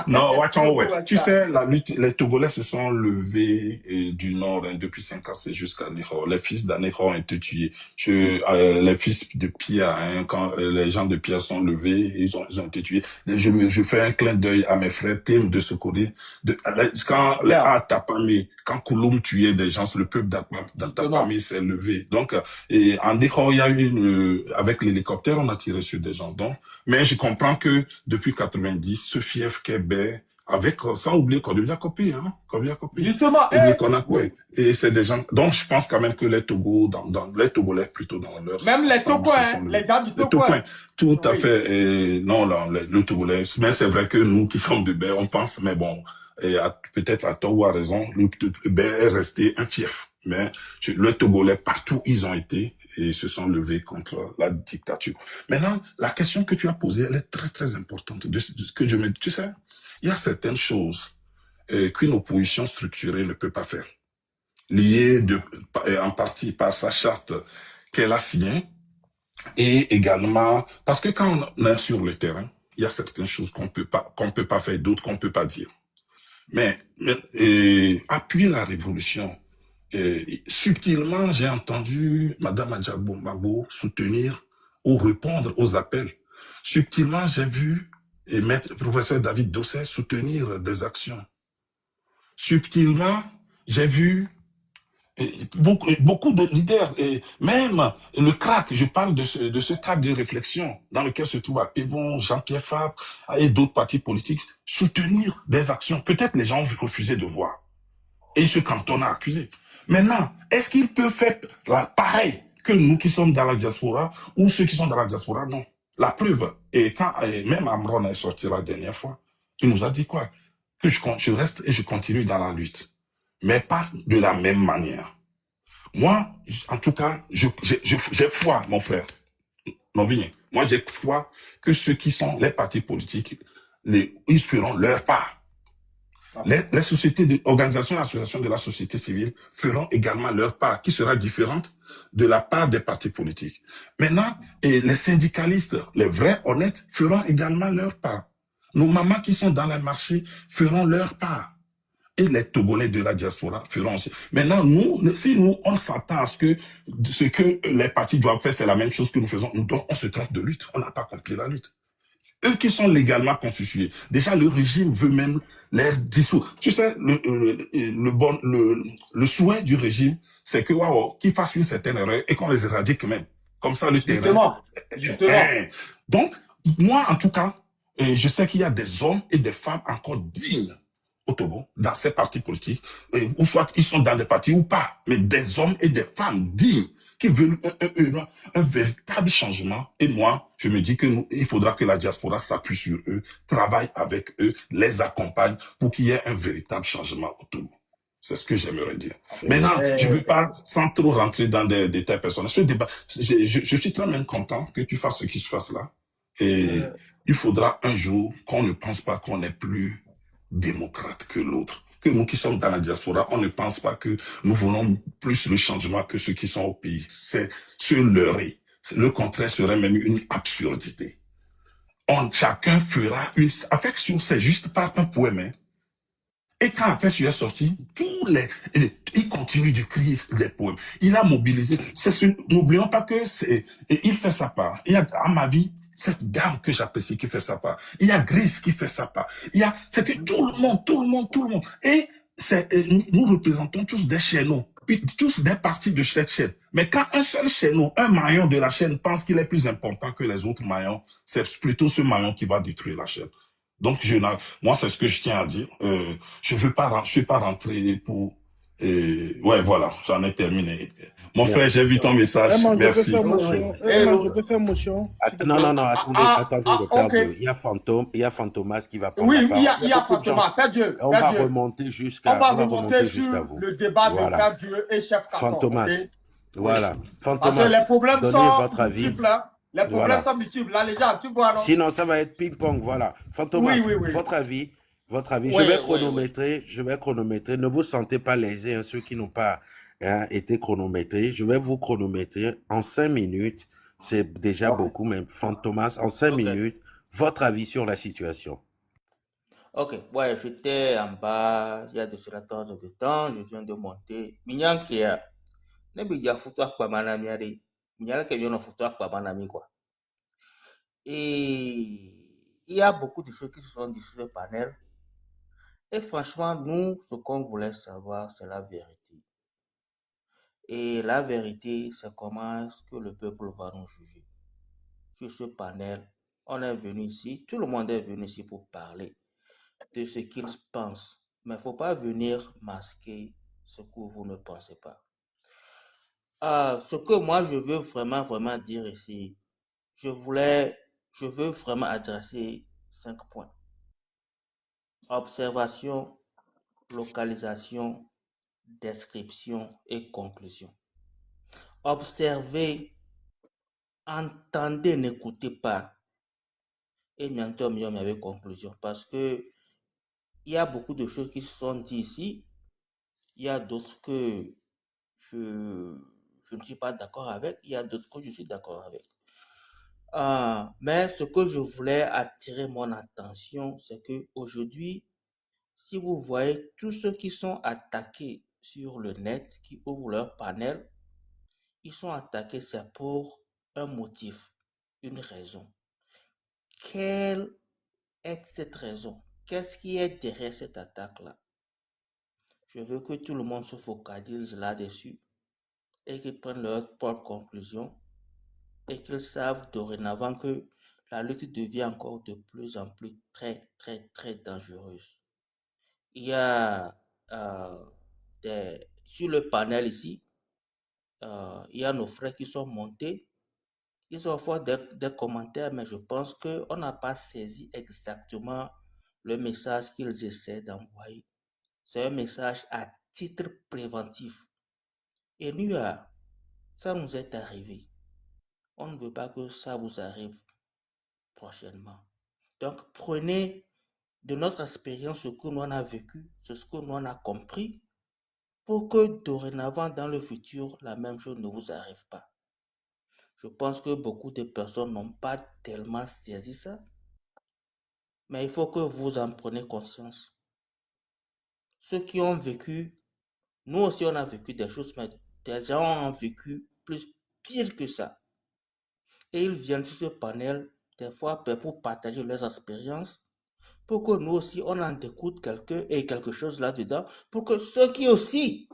[SPEAKER 6] Non, attends, ouais. Tu sais, la lutte, les Togolais se sont levés du Nord hein, depuis 5 ans jusqu'à Nihor. Les fils d'Anihor ont été tués. Les fils de Pia, hein, quand les gens de Pia sont levés, ils ont été tués. Je fais un clin d'œil à mes frères Tim de Sokode. Quand Tapamé, quand Kouloum tuait des gens, le peuple d'Atapamé s'est levé. Donc, et en Nihor, il y a eu avec l'hélicoptère, on a tiré sur des gens. Donc, mais je comprends que depuis 90, ce fief Québec, avec, sans oublier Kodouya Kopi, hein, Kodouya Kopi.
[SPEAKER 4] Justement,
[SPEAKER 6] et c'est des gens, donc je pense quand même que les Togo, les Togolais plutôt dans leur...
[SPEAKER 4] Même les Togoins, les gars du Togoin.
[SPEAKER 6] Tout à fait, et non, le Togolais, mais c'est vrai que nous qui sommes de Baie, on pense, mais bon, peut-être à tort ou à raison, le Baie est resté un fief. Mais les Togolais, partout ils ont été, et se sont levés contre la dictature. Maintenant, la question que tu as posée, elle est très, très importante. Tu sais, il y a certaines choses qu'une opposition structurée ne peut pas faire. Liée en partie par sa charte qu'elle a signée, et également, parce que quand on est sur le terrain, il y a certaines choses qu'on peut pas faire, d'autres qu'on peut pas dire. Mais appuyer la révolution, subtilement, j'ai entendu Madame Adjamagou soutenir ou répondre aux appels. Subtilement, j'ai vu Maître professeur David Dosset soutenir des actions. Subtilement, j'ai vu beaucoup de leaders, et même le CRAC, je parle de ce CRAC de réflexion dans lequel se trouve Pévon, Jean-Pierre Fabre et d'autres partis politiques, soutenir des actions. Peut-être les gens ont refusé de voir. Et ils se cantonnent à accuser. Maintenant, est-ce qu'ils peuvent faire pareil que nous qui sommes dans la diaspora ou ceux qui sont dans la diaspora? Non. La preuve, et quand même Amron est sorti la dernière fois, il nous a dit quoi? Que je reste et je continue dans la lutte. Mais pas de la même manière. Moi, en tout cas, j'ai foi, mon frère. Non, moi, j'ai foi que ceux qui sont les partis politiques, ils feront leur part. Les sociétés, organisations et associations de la société civile feront également leur part, qui sera différente de la part des partis politiques. Maintenant, les syndicalistes, les vrais honnêtes, feront également leur part. Nos mamans qui sont dans les marchés feront leur part. Et les Togolais de la diaspora feront aussi. Maintenant, si on s'entend à ce que les partis doivent faire, c'est la même chose que nous faisons, donc on se trompe de lutte. On n'a pas compris la lutte. Eux qui sont légalement constitués, déjà le régime veut même les dissoudre. Tu sais, le souhait du régime, c'est que qu'ils fassent une certaine erreur et qu'on les éradique même. Comme ça, le terrain. Justement. Donc, moi, en tout cas, je sais qu'il y a des hommes et des femmes encore dignes au Togo, dans ces partis politiques, ou soit ils sont dans des partis ou pas, mais des hommes et des femmes dignes qui veulent un véritable changement. Et moi, je me dis il faudra que la diaspora s'appuie sur eux, travaille avec eux, les accompagne pour qu'il y ait un véritable changement au Togo. C'est ce que j'aimerais dire. Maintenant, je ne veux pas, sans trop rentrer dans des détails personnels, ce débat, je suis très même content que tu fasses ce qui se passe là. Et il faudra un jour qu'on ne pense pas qu'on est plus démocrate que l'autre. Que nous qui sommes dans la diaspora, on ne pense pas que nous voulons plus le changement que ceux qui sont au pays. C'est se leurrer. Le contraire serait même une absurdité. Chacun fera une affection, c'est juste par un poème. Hein. Et quand Affection est sorti, il continue de crier des poèmes. Il a mobilisé. N'oublions pas que il fait sa part. Il y a, à ma vie, cette dame que j'apprécie qui fait sa part. Il y a Grace qui fait sa part. C'est que tout le monde. Et nous représentons tous des chaînons, tous des parties de cette chaîne. Mais quand un seul chaînon, un maillon de la chaîne pense qu'il est plus important que les autres maillons, c'est plutôt ce maillon qui va détruire la chaîne. Donc, moi, c'est ce que je tiens à dire. Je suis pas rentré pour... ouais, voilà, j'en ai terminé. Mon frère, j'ai vu ton message. Merci.
[SPEAKER 1] Je peux faire motion.
[SPEAKER 2] Non, attendez, le père Dieu. Il y a Fantomas qui va prendre la parole.
[SPEAKER 4] Oui, il y a Fantomas, Père Dieu.
[SPEAKER 2] On va remonter jusqu'à vous.
[SPEAKER 4] Le débat de Père Dieu et Chef Katon.
[SPEAKER 2] Fantomas.
[SPEAKER 4] Okay?
[SPEAKER 2] Voilà.
[SPEAKER 4] Fantomas, parce que les problèmes sont
[SPEAKER 2] votre avis.
[SPEAKER 4] multiples. Hein? Les problèmes sont multiples. Là, les gens, tu vois, non?
[SPEAKER 2] Sinon, ça va être ping-pong, voilà. Fantomas, votre avis. Je vais chronométrer. Ne vous sentez pas lésés, hein, ceux qui n'ont pas été chronométrés. Je vais vous chronométrer en 5 minutes. C'est déjà beaucoup, même. Fantomas, en 5 minutes, votre avis sur la situation.
[SPEAKER 8] Ok, ouais, j'étais en bas, il y a de cela temps de temps, je viens de monter. Minyan qui a, ne bi ya futu akpa manami ari, minyan qui vient en futu akpa manami quoi. Et il y a beaucoup de choses qui se sont dites sur le panel. Et franchement, nous, ce qu'on voulait savoir, c'est la vérité. Et la vérité, c'est comment est-ce que le peuple va nous juger. Sur ce panel, on est venu ici, tout le monde est venu ici pour parler de ce qu'ils pensent. Mais il ne faut pas venir masquer ce que vous ne pensez pas. Ce que moi, je veux vraiment dire ici, je veux vraiment adresser 5 points. Observation, localisation, description et conclusion. Observez, entendez, n'écoutez pas. Et bientôt, il y avait conclusion. Parce que il y a beaucoup de choses qui se sont dites ici. Il y a d'autres que je ne suis pas d'accord avec. Il y a d'autres que je suis d'accord avec. Mais ce que je voulais attirer mon attention, c'est que aujourd'hui, si vous voyez tous ceux qui sont attaqués sur le net, qui ouvrent leur panel, ils sont attaqués, c'est pour un motif, une raison. Quelle est cette raison? Qu'est-ce qui est derrière cette attaque-là? Je veux que tout le monde se focalise là-dessus et qu'ils prennent leur propre conclusion et qu'ils savent dorénavant que la lutte devient encore de plus en plus très dangereuse. Il y a sur le panel ici, il y a nos frères qui sont montés. Ils ont fait des commentaires, mais je pense qu'on n'a pas saisi exactement le message qu'ils essaient d'envoyer. C'est un message à titre préventif. Et nous, ça nous est arrivé. On ne veut pas que ça vous arrive prochainement. Donc, prenez de notre expérience ce que nous on a vécu, ce que nous on a compris, pour que dorénavant, dans le futur, la même chose ne vous arrive pas. Je pense que beaucoup de personnes n'ont pas tellement saisi ça, mais il faut que vous en preniez conscience. Ceux qui ont vécu, nous aussi on a vécu des choses, mais des gens ont vécu pire que ça. Et ils viennent sur ce panel, des fois pour partager leurs expériences, pour que nous aussi on en écoute quelque chose là-dedans, pour que ceux qui aussi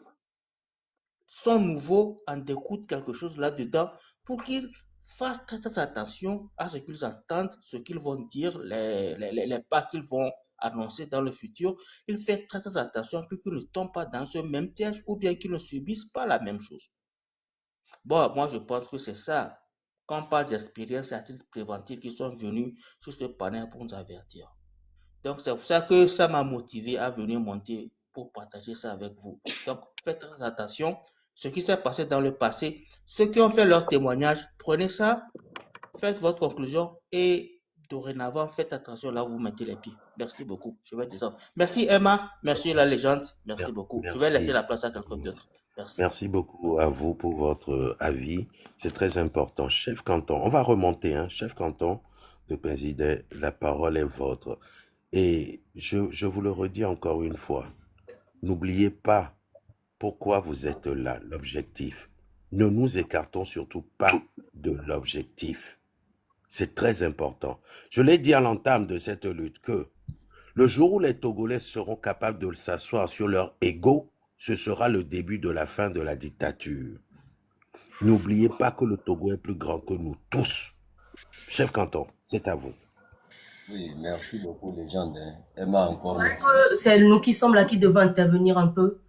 [SPEAKER 8] sont nouveaux en écoutent quelque chose là-dedans, pour qu'ils fassent très attention à ce qu'ils entendent, ce qu'ils vont dire, les pas qu'ils vont annoncé dans le futur, il fait très, très attention pour qu'il ne tombe pas dans ce même piège ou bien qu'il ne subisse pas la même chose. Bon, moi, je pense que c'est ça. Quand on parle d'expériences et à titre préventif qui sont venus sur ce panel pour nous avertir. Donc, c'est pour ça que ça m'a motivé à venir monter pour partager ça avec vous. Donc, faites très attention. Ce qui s'est passé dans le passé, ceux qui ont fait leur témoignage, prenez ça, faites votre conclusion et dorénavant, faites attention là où vous mettez les pieds. Merci beaucoup. Je vais descendre. Merci Emma, merci la légende, merci beaucoup. Je vais laisser la place à quelqu'un d'autre. Merci.
[SPEAKER 2] Merci beaucoup à vous pour votre avis. C'est très important. Chef Canton, on va remonter, hein. Chef Canton de Pézidé, la parole est vôtre. Et je vous le redis encore une fois, n'oubliez pas pourquoi vous êtes là, l'objectif. Ne nous écartons surtout pas de l'objectif. C'est très important. Je l'ai dit à l'entame de cette lutte que le jour où les Togolais seront capables de s'asseoir sur leur ego, ce sera le début de la fin de la dictature. N'oubliez pas que le Togo est plus grand que nous tous. Chef Canton, c'est à vous.
[SPEAKER 3] Oui, merci beaucoup, légende. Emma, encore
[SPEAKER 7] Ouais,
[SPEAKER 3] merci.
[SPEAKER 7] c'est nous qui sommes là qui devons intervenir un peu.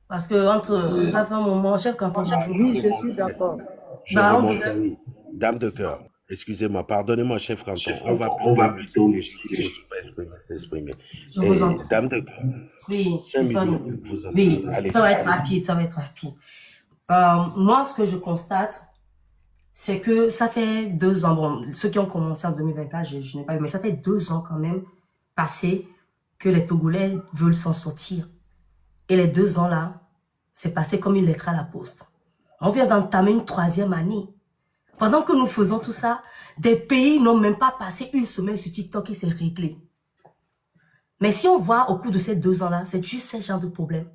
[SPEAKER 7] Parce que entre ça fait un moment, chef, quand on
[SPEAKER 9] Oui, je suis d'accord.
[SPEAKER 2] Je
[SPEAKER 7] Bah, on
[SPEAKER 2] remonte, oui. Dame de cœur, excusez-moi, pardonnez-moi, chef Canton. On va plutôt s'exprimer.
[SPEAKER 7] Je vous en prie.
[SPEAKER 2] Dame de cœur,
[SPEAKER 7] Oui,
[SPEAKER 2] 5
[SPEAKER 7] Stéphane.
[SPEAKER 2] minutes, vous en
[SPEAKER 7] Oui,
[SPEAKER 2] allez.
[SPEAKER 7] ça va être rapide, ça va être rapide. Moi, ce que je constate, c'est que ça fait 2 ans, bon, ceux qui ont commencé en 2024, je n'ai pas vu, mais ça fait 2 ans quand même passé que les Togolais veulent s'en sortir. Et les 2 ans là, c'est passé comme une lettre à la poste. On vient d'entamer une 3e année. Pendant que nous faisons tout ça, des pays n'ont même pas passé une semaine sur TikTok et c'est réglé. Mais si on voit au cours de ces 2 ans là, c'est juste ce genre de problème.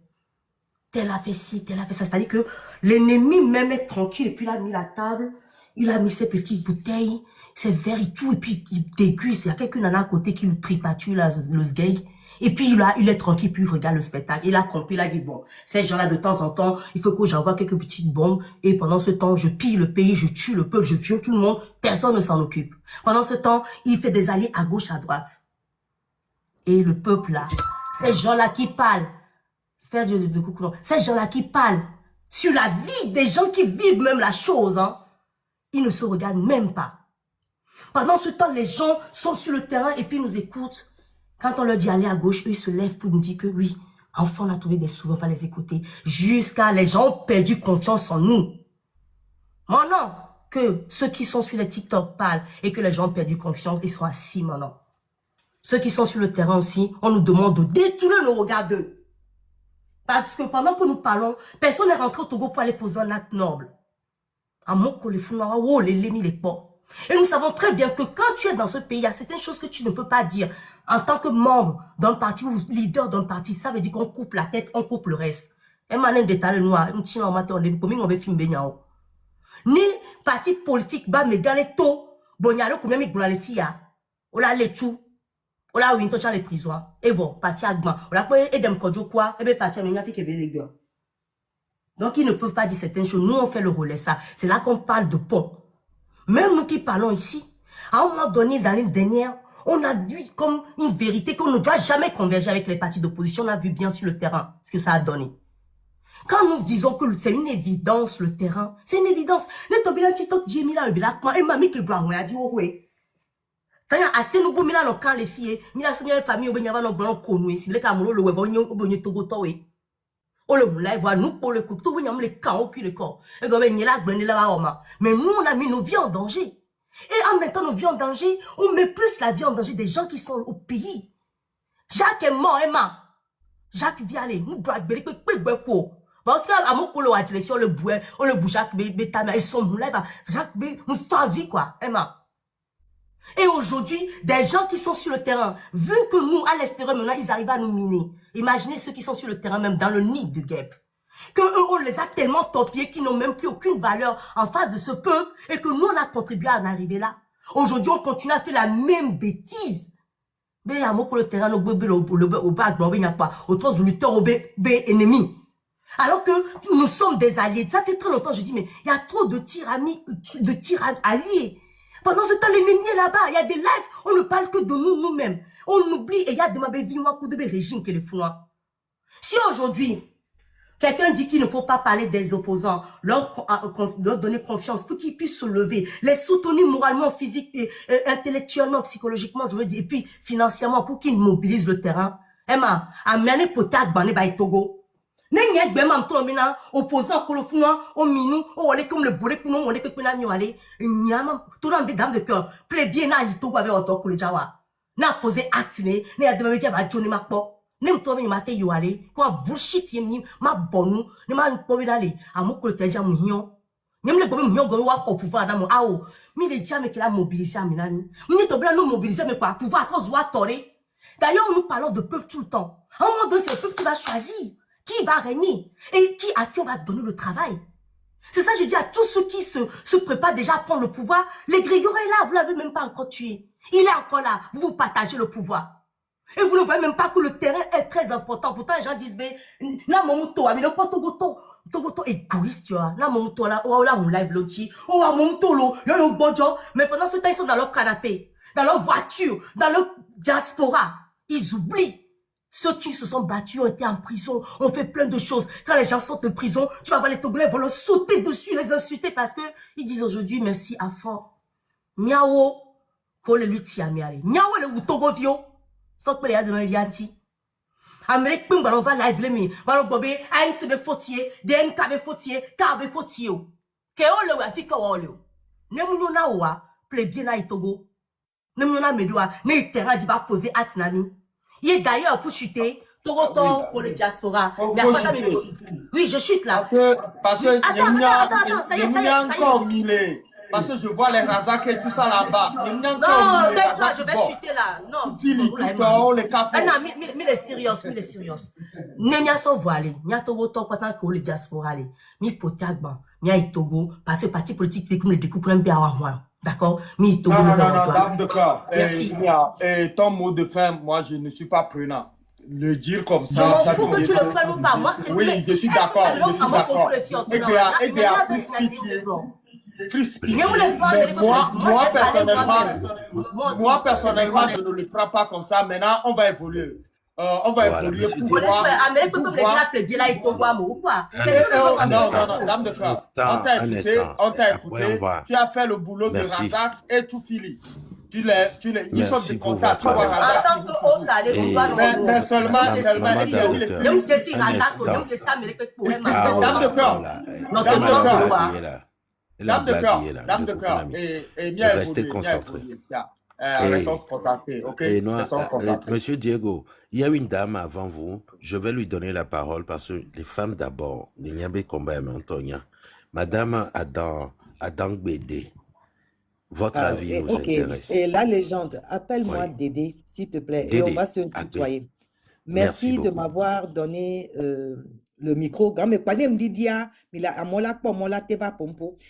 [SPEAKER 7] Tel a fait ci, tel a fait ça. C'est-à-dire que l'ennemi même est tranquille et puis il a mis la table, il a mis ses petites bouteilles, ses verres et tout, et puis il déguste. Il y a quelqu'un à côté qui lui tripatue le sgeg. Et puis il est tranquille, puis il regarde le spectacle. Il a compris, il a dit, bon, ces gens-là, de temps en temps, il faut que j'envoie quelques petites bombes. Et pendant ce temps, je pille le pays, je tue le peuple, je viole tout le monde. Personne ne s'en occupe. Pendant ce temps, il fait des alliés à gauche, à droite. Et le peuple là, ces gens-là qui parlent, faire de coucou, ces gens-là qui parlent sur la vie des gens qui vivent même la chose, hein, ils ne se regardent même pas. Pendant ce temps, les gens sont sur le terrain et puis nous écoutent. Quand on leur dit aller à gauche, eux, ils se lèvent pour nous dire que oui, enfin, on a trouvé des sous, on va les écouter. Jusqu'à les gens ont perdu confiance en nous. Maintenant que ceux qui sont sur les TikTok parlent et que les gens ont perdu confiance, ils sont assis maintenant. Ceux qui sont sur le terrain aussi, on nous demande de détourner nos regards d'eux. Parce que pendant que nous parlons, personne n'est rentré au Togo pour aller poser un acte noble. À Moko, les Founawa, oh, les Lémi, les porcs. Et nous savons très bien que quand tu es dans ce pays, il y a certaines choses que tu ne peux pas dire. En tant que membre d'un parti ou leader d'un parti, ça veut dire qu'on coupe la tête, on coupe le reste. Et maintenant, détail noir, un petit normal, on va filmer benyao. Ni parti politique, ba me gale to, bonyalo, comme même les filles, ola les tout, ola winto chan les prisons. Et bon, parti agman, ola quoi, et dem kodjo quoi, et ben parti amenya fi kebe les gars. Donc, ils ne peuvent pas dire certaines choses. Nous, on fait le relais, ça. C'est là qu'on parle de pont. Même nous qui parlons ici, à un moment donné, dans l'année dernière, on a vu comme une vérité qu'on ne doit jamais converger avec les partis d'opposition. On a vu bien sur le terrain ce que ça a donné. Quand nous disons que c'est une évidence, le terrain, c'est une évidence. Et mamie qui doit a dit, oh oui. Quand il y a assez de gens qui quand les filles, il y a une famille qui ont blanc connu, si les cameroun le web, on y togo toé. On le live, nous pour le coup, tout le monde les camps au cul de corps. Et comme il y a là, mais nous, on a mis nos vies en danger. Et en mettant nos vies en danger, on met plus la vie en danger des gens qui sont au pays. Jacques est mort, Emma. Jacques vient aller, nous doit être parce qu'à mon colo à direction, le bouet, on le bouge, Jacques, et son live, Jacques, nous fait vie, quoi, Emma. Et aujourd'hui, des gens qui sont sur le terrain, vu que nous, à l'extérieur, maintenant, ils arrivent à nous miner. Imaginez ceux qui sont sur le terrain, même dans le nid de guêpe. Que eux, on les a tellement torpillés qu'ils n'ont même plus aucune valeur en face de ce peuple et que nous, on a contribué à en arriver là. Aujourd'hui, on continue à faire la même bêtise. Mais à moi, pour le terrain, au bac, il n'y a pas. Autres lutteurs au ennemis. Alors que nous sommes des alliés. Ça fait très longtemps, je dis, mais il y a trop de tirs alliés. Pendant ce temps, l'ennemi est là-bas. Il y a des lives, on ne parle que de nous, nous-mêmes. On oublie, et il y a des coup de régime qui le font. Si aujourd'hui, quelqu'un dit qu'il ne faut pas parler des opposants, leur donner confiance pour qu'ils puissent se lever, les soutenir moralement, physiquement, intellectuellement, psychologiquement, je veux dire, et puis financièrement pour qu'ils mobilisent le terrain. Emma, amener potat bané by Togo. N'enye gbema mto mina opposant kolofuna au minou au wale comme le bourré kuno on est que na miwale nyama tout dans dame de cœur plaît bien na Togo avec auto ko le jawa na poser acte ne ya demain dia ba joni makpo ne mto mi mate yuale ko bullshit yemi ma bonu ne ma npo mi dale amoko le teja muhion même le gomi muhion gomi wa ko pouvoir dans mon ao mi le dia me que la mobiliser aminani mi to bla no mobiliser mais pas pouvoir cause wa toré. D'ailleurs nous parlons de peuple tout le temps. À un moment donné c'est le peuple qui va choisir qui va régner et à qui on va donner le travail. C'est ça, je dis à tous ceux qui se préparent déjà à prendre le pouvoir, les Grégory est là, vous l'avez même pas encore tué. Il est encore là, vous partagez le pouvoir. Et vous ne voyez même pas que le terrain est très important. Pourtant, les gens disent, mais, na momuto, mais non pas togoto égoïste, tu vois. Na momuto, là, oh, là, on live l'outil. Oh, momuto, yo, bonjour. Mais pendant ce temps, ils sont dans leur canapé, dans leur voiture, dans leur diaspora. Ils oublient. Ceux qui se sont battus ont été en prison, ont fait plein de choses. Quand les gens sortent de prison, tu vas voir les Togolais vont leur sauter dessus, les insulter parce que ils disent aujourd'hui merci à fort. Miao, ko le lutti a miare. Miao le Togo vio. Sauf que les gens de vianti. Amérique pim balon va live le mi. Balon bobé, a une sebe fautier, den kabe fautier, kabe fautier. Ke o le wa fika o le. Ne munyo na wa, ple bien na Togo. Ne munyo na medua, ne terrain di ba poser atinani. Il est d'ailleurs pour chuter, Toronto pour le diaspora. Mais après ça, oui, je chute là.
[SPEAKER 4] Parce que
[SPEAKER 7] attends, ça y est.
[SPEAKER 4] Encore mille. Parce que je vois les razaks et tout ça là-bas.
[SPEAKER 7] Non, tais-toi, je vais chuter là. Non,
[SPEAKER 4] les cafés.
[SPEAKER 7] Non, mais les sérieux. N'enya so voilé, nya Toronto quand on le diaspora les, mi potagban, nya Togo parce que parti politique comme le découpe un peu à moi. D'accord?
[SPEAKER 4] Non, dame de cœur.
[SPEAKER 7] Merci.
[SPEAKER 4] Et ton mot de fin, moi, je ne suis pas prenant. Le dire comme ça.
[SPEAKER 7] Je m'en fous que tu le prennes ou pas. Moi, c'est
[SPEAKER 4] oui, je suis d'accord. Et bien, plus pitié. Mais moi, personnellement, je ne le prends pas comme ça. Maintenant, on va évoluer. On va évoluer pour voir. Non, dame de cœur. On t'a écouté. Tu as fait le boulot de Razak et tout fili. Ils sont des contacts. Mais seulement, dame de cœur. Et bien
[SPEAKER 2] restez concentré.
[SPEAKER 4] Monsieur
[SPEAKER 2] Diego, il y a une dame avant vous. Je vais lui donner la parole parce que les femmes d'abord. Madame Adam Bédé, votre avis vous intéresse.
[SPEAKER 9] Et la légende, appelle-moi Dédé, s'il te plaît,
[SPEAKER 2] Dédé.
[SPEAKER 9] Et on va se tutoyer. Merci de m'avoir donné le micro.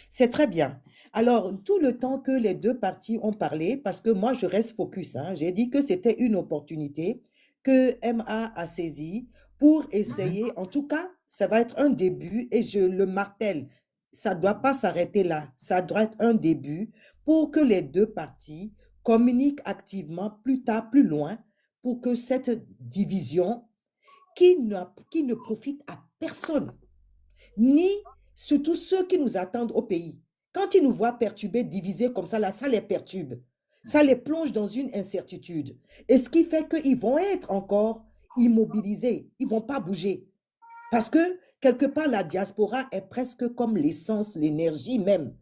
[SPEAKER 9] C'est très bien. Alors, tout le temps que les deux parties ont parlé, parce que moi, je reste focus, j'ai dit que c'était une opportunité que MA a saisie pour essayer, en tout cas, ça va être un début, et je le martèle, ça ne doit pas s'arrêter là, ça doit être un début pour que les deux parties communiquent activement plus tard, plus loin, pour que cette division, qui ne profite à personne, ni surtout ceux qui nous attendent au pays, quand ils nous voient perturbés, divisés comme ça, là, ça les perturbe. Ça les plonge dans une incertitude. Et ce qui fait qu'ils vont être encore immobilisés. Ils ne vont pas bouger. Parce que, quelque part, la diaspora est presque comme l'essence, l'énergie même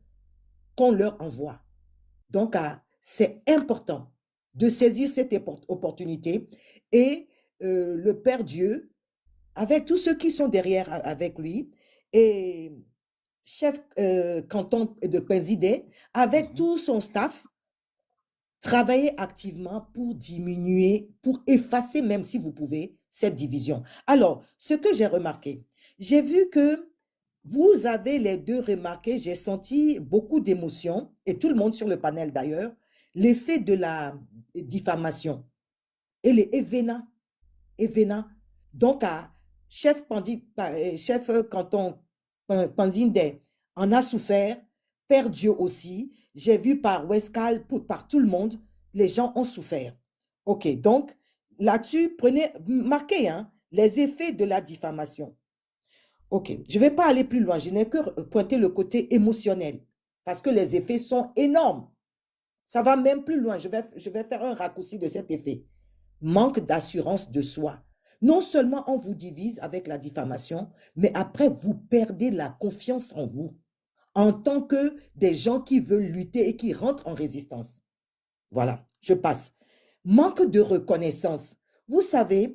[SPEAKER 9] qu'on leur envoie. Donc, c'est important de saisir cette opportunité. Et le Père Dieu, avec tous ceux qui sont derrière avec lui, et chef canton de Pézidé, avec tout son staff, travailler activement pour diminuer, pour effacer, même si vous pouvez, cette division. Alors, ce que j'ai remarqué, j'ai vu que vous avez les deux remarqué, j'ai senti beaucoup d'émotions, et tout le monde sur le panel d'ailleurs, l'effet de la diffamation et les événements. Donc, chef canton Panzinde en a souffert, Père Dieu aussi, j'ai vu par Westcal, par tout le monde, les gens ont souffert. OK, donc là-dessus, marquez les effets de la diffamation. OK, je ne vais pas aller plus loin, je n'ai que pointé le côté émotionnel parce que les effets sont énormes. Ça va même plus loin, je vais faire un raccourci de cet effet. Manque d'assurance de soi. Non seulement on vous divise avec la diffamation, mais après vous perdez la confiance en vous en tant que des gens qui veulent lutter et qui rentrent en résistance. Voilà, je passe. Manque de reconnaissance. Vous savez,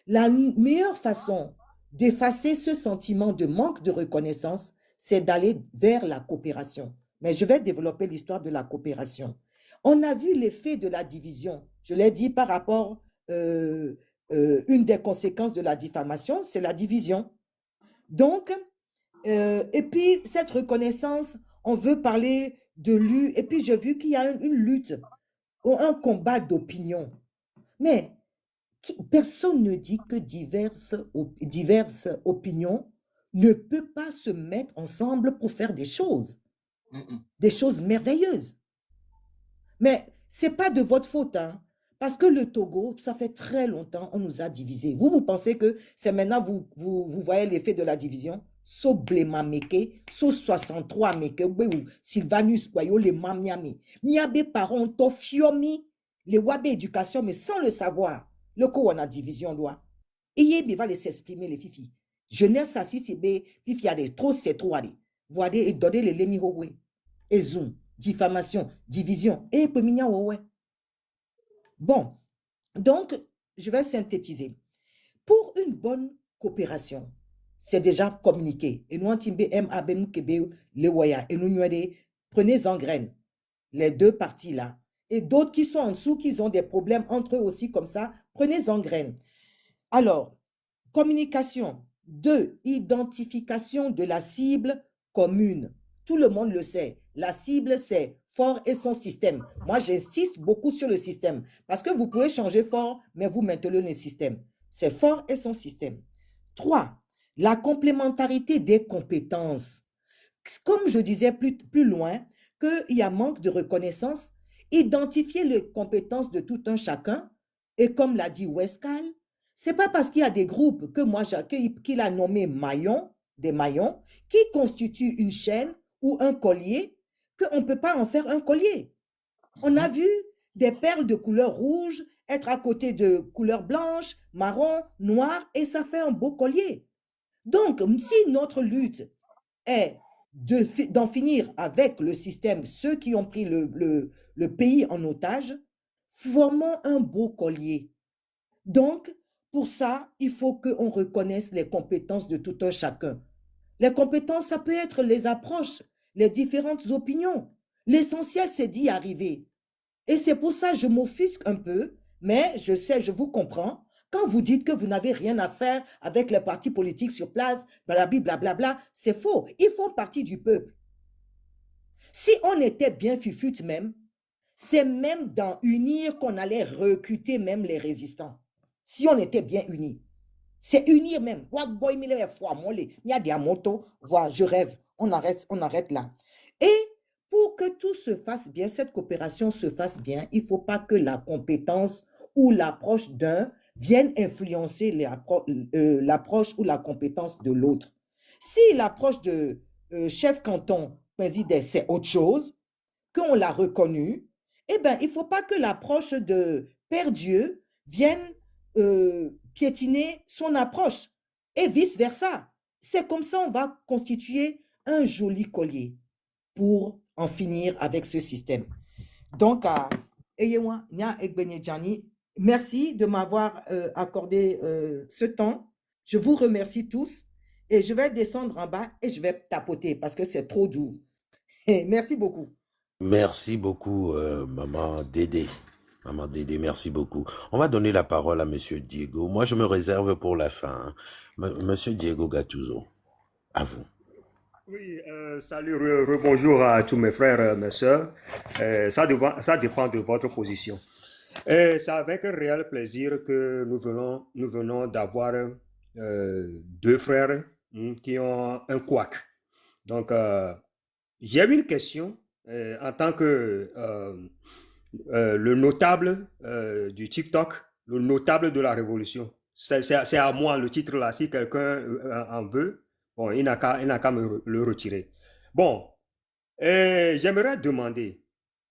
[SPEAKER 9] la meilleure façon d'effacer ce sentiment de manque de reconnaissance, c'est d'aller vers la coopération. Mais je vais développer l'histoire de la coopération. On a vu l'effet de la division. Je l'ai dit par rapport, une des conséquences de la diffamation, c'est la division. Donc, et puis, cette reconnaissance, on veut parler de lui, et puis j'ai vu qu'il y a une lutte ou un combat d'opinion. Mais personne ne dit que diverses opinions ne peuvent pas se mettre ensemble pour faire des choses merveilleuses. Mais ce n'est pas de votre faute, parce que le Togo, ça fait très longtemps, on nous a divisés. Vous pensez que c'est maintenant, vous voyez l'effet de la division? So blema meke, so 63 meke, ou Sylvanus Kwayo, les mamiami. Niabe parents, to fiomi, les wabe éducation, mais sans le savoir. Le coup, on a division, loi. Et va les s'exprimer, les fifi. Jeunesse, assis, c'est bé, fifi, a des trop, c'est trop, allez. Voyez, et donner les leni, et zoom, diffamation, division, et peminia, ouais. Bon, donc, je vais synthétiser. Pour une bonne coopération, c'est déjà communiqué. Et nous, en Timbe, le Waya, et nous, prenez en graine les deux parties là. Et d'autres qui sont en dessous, qui ont des problèmes entre eux aussi comme ça, prenez en graine. Alors, communication. 2, identification de la cible commune. Tout le monde le sait. La cible, c'est Fort et son système. Moi, j'insiste beaucoup sur le système parce que vous pouvez changer Fort, mais vous maintenez le système. C'est Fort et son système. 3, la complémentarité des compétences. Comme je disais plus loin, qu'il y a manque de reconnaissance, identifier les compétences de tout un chacun, et comme l'a dit Westcal, c'est pas parce qu'il y a des groupes qu'il a nommé des maillons, qui constituent une chaîne ou un collier, qu'on ne peut pas en faire un collier. On a vu des perles de couleur rouge être à côté de couleur blanche, marron, noir, et ça fait un beau collier. Donc, si notre lutte est d'en finir avec le système, ceux qui ont pris le pays en otage, formons un beau collier. Donc, pour ça, il faut qu'on reconnaisse les compétences de tout un chacun. Les compétences, ça peut être les approches, les différentes opinions. L'essentiel, c'est d'y arriver. Et c'est pour ça que je m'offusque un peu, mais je sais, je vous comprends. Quand vous dites que vous n'avez rien à faire avec les partis politiques sur place, blablabla, c'est faux. Ils font partie du peuple. Si on était bien fufute même, c'est même dans unir qu'on allait recruter même les résistants. Si on était bien unis. C'est unir même. Voilà, je rêve. On arrête là. Et pour que tout se fasse bien, cette coopération se fasse bien, il ne faut pas que la compétence ou l'approche d'un vienne influencer l'approche ou la compétence de l'autre. Si l'approche de chef canton président, c'est autre chose, qu'on l'a reconnu, eh bien, il ne faut pas que l'approche de Père Dieu vienne piétiner son approche et vice-versa. C'est comme ça on va constituer un joli collier pour en finir avec ce système. Donc, merci de m'avoir accordé ce temps. Je vous remercie tous et je vais descendre en bas et je vais tapoter parce que c'est trop doux. Merci beaucoup.
[SPEAKER 2] Merci beaucoup, Maman Dédé. Maman Dédé, merci beaucoup. On va donner la parole à Monsieur Diego. Moi, je me réserve pour la fin. Monsieur Diego Gattuso, à vous.
[SPEAKER 5] Oui, salut, rebonjour à tous mes frères, mes sœurs. Ça dépend de votre position. C'est avec un réel plaisir que nous venons d'avoir deux frères qui ont un couac. Donc, j'ai une question en tant que le notable du TikTok, le notable de la révolution. C'est à moi le titre là, si quelqu'un en veut, bon, il n'a qu'à me le retirer. Bon, j'aimerais demander,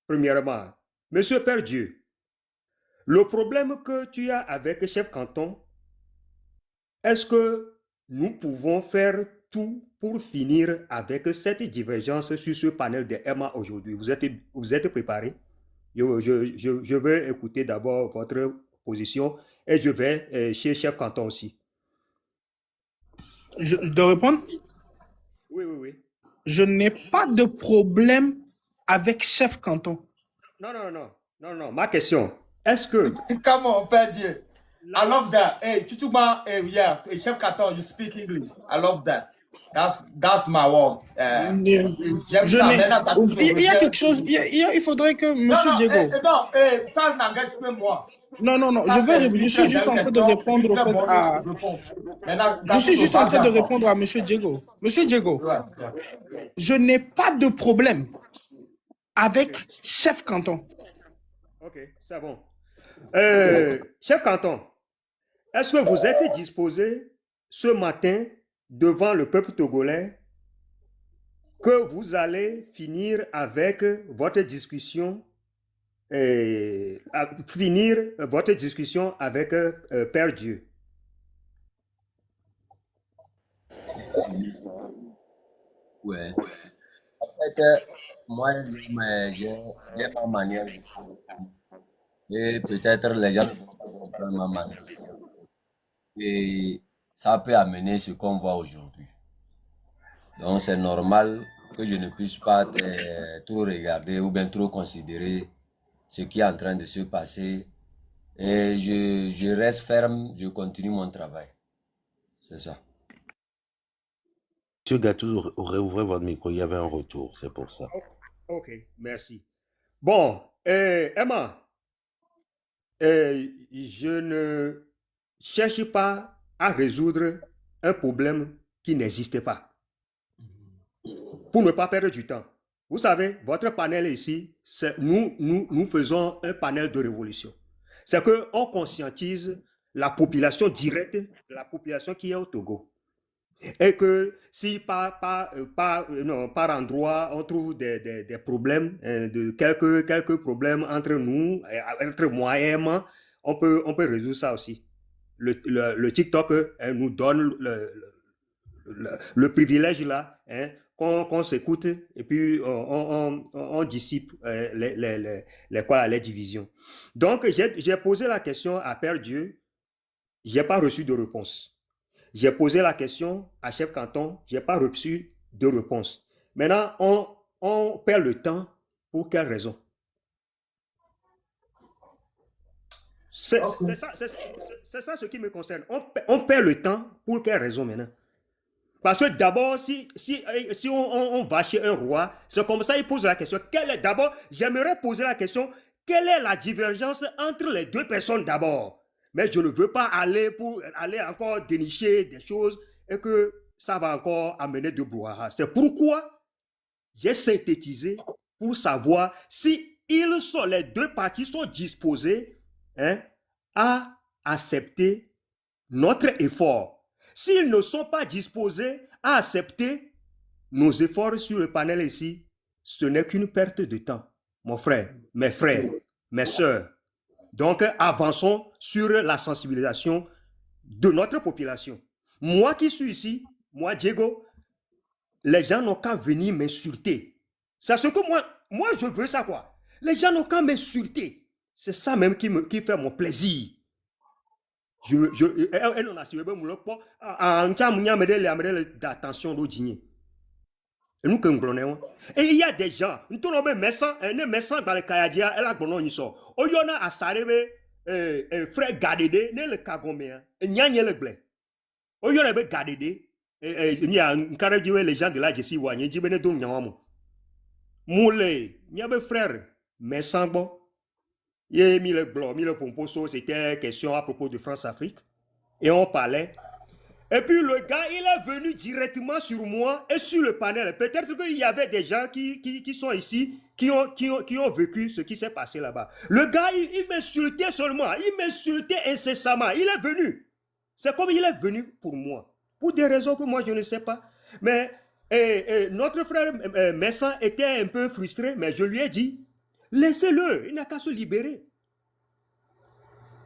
[SPEAKER 5] premièrement, Monsieur Père Dieu, le problème que tu as avec Chef Canton, est-ce que nous pouvons faire tout pour finir avec cette divergence sur ce panel de Emma aujourd'hui? Vous êtes préparés? Je vais écouter d'abord votre position et je vais chez Chef Canton aussi.
[SPEAKER 1] Je dois répondre?
[SPEAKER 5] Oui, oui, oui.
[SPEAKER 1] Je n'ai pas de problème avec Chef Canton.
[SPEAKER 5] Non. Ma question, est-ce que...
[SPEAKER 4] Come on, Père Dieu. I love that. Hey, Tutuma, yeah, Chef Katon, you speak English. I love that. That's my word. J'aime ça. Maintenant,
[SPEAKER 1] Il y a quelque chose, il faudrait que Monsieur Diego...
[SPEAKER 4] Non, ça n'engage que moi.
[SPEAKER 1] Non, je suis juste en train de répondre au fait à... Je suis juste en train de répondre à Monsieur Diego. Monsieur Diego, je n'ai pas de problème avec Chef Canton.
[SPEAKER 5] Ok, c'est bon. Chef Canton, est-ce que vous êtes disposé ce matin devant le peuple togolais que vous allez finir avec votre discussion avec Père Dieu?
[SPEAKER 3] Ouais. En fait, moi, j'ai ma manière. Et peut-être les gens ne vont pas comprendre ma manière. Et ça peut amener ce qu'on voit aujourd'hui. Donc, c'est normal que je ne puisse pas trop regarder ou bien trop considérer ce qui est en train de se passer. Et je reste ferme, je continue mon travail. C'est ça.
[SPEAKER 2] Monsieur Gatouze, réouvrez votre micro, il y avait un retour, c'est pour ça.
[SPEAKER 5] Ok, merci. Bon, Emma, je ne cherche pas à résoudre un problème qui n'existe pas. Pour ne pas perdre du temps. Vous savez, votre panel ici, nous faisons un panel de révolution. C'est qu'on conscientise la population directe, la population qui est au Togo. Et que si par endroit, on trouve des problèmes, de quelques problèmes entre nous, entre moi et Emma, on peut résoudre ça aussi. Le TikTok nous donne le privilège là, qu'on s'écoute et puis on dissipe les divisions. Donc, j'ai posé la question à Père Dieu, je n'ai pas reçu de réponse. J'ai posé la question à Chef Canton, je n'ai pas reçu de réponse. Maintenant, on perd le temps pour quelle raison? C'est ça ce qui me concerne. On perd le temps pour quelle raison maintenant? Parce que d'abord, si on va chez un roi, c'est comme ça, il pose la question. D'abord, j'aimerais poser la question, quelle est la divergence entre les deux personnes d'abord? Mais je ne veux pas aller encore dénicher des choses et que ça va encore amener de brouhaha. C'est pourquoi j'ai synthétisé pour savoir si les deux parties sont disposées à accepter notre effort. S'ils ne sont pas disposés à accepter nos efforts sur le panel ici, ce n'est qu'une perte de temps. Mon frère, mes soeurs. Donc, avançons sur la sensibilisation de notre population. Moi qui suis ici, moi, Diego, les gens n'ont qu'à venir m'insulter. C'est ce que moi, je veux ça, quoi. Les gens n'ont qu'à m'insulter. C'est ça même qui fait mon plaisir. D'attention d'Odinier. Et nous comprenons. Et il y a des gens, nous sommes médecins dans les Kayadia, et là, nous sommes. On y a à Sarebe, frère Gadede, né le Kagoméen, et n'y a ni le blé. On y a le Gadede, et il y a un carré de les gens de la Jessie Wanye, Jibene Dom Yamamo. Moulé, il y a un frère, médecin bon. Il y a mis le pomposo, c'était question à propos de France-Afrique. Et on parlait. Et puis le gars, il est venu directement sur moi et sur le panel. Peut-être qu'il y avait des gens qui sont ici, qui ont vécu ce qui s'est passé là-bas. Le gars, il m'insultait seulement, il m'insultait incessamment. Il est venu. C'est comme il est venu pour moi. Pour des raisons que moi, je ne sais pas. Mais notre frère Messan était un peu frustré, mais je lui ai dit, laissez-le, il n'a qu'à se libérer.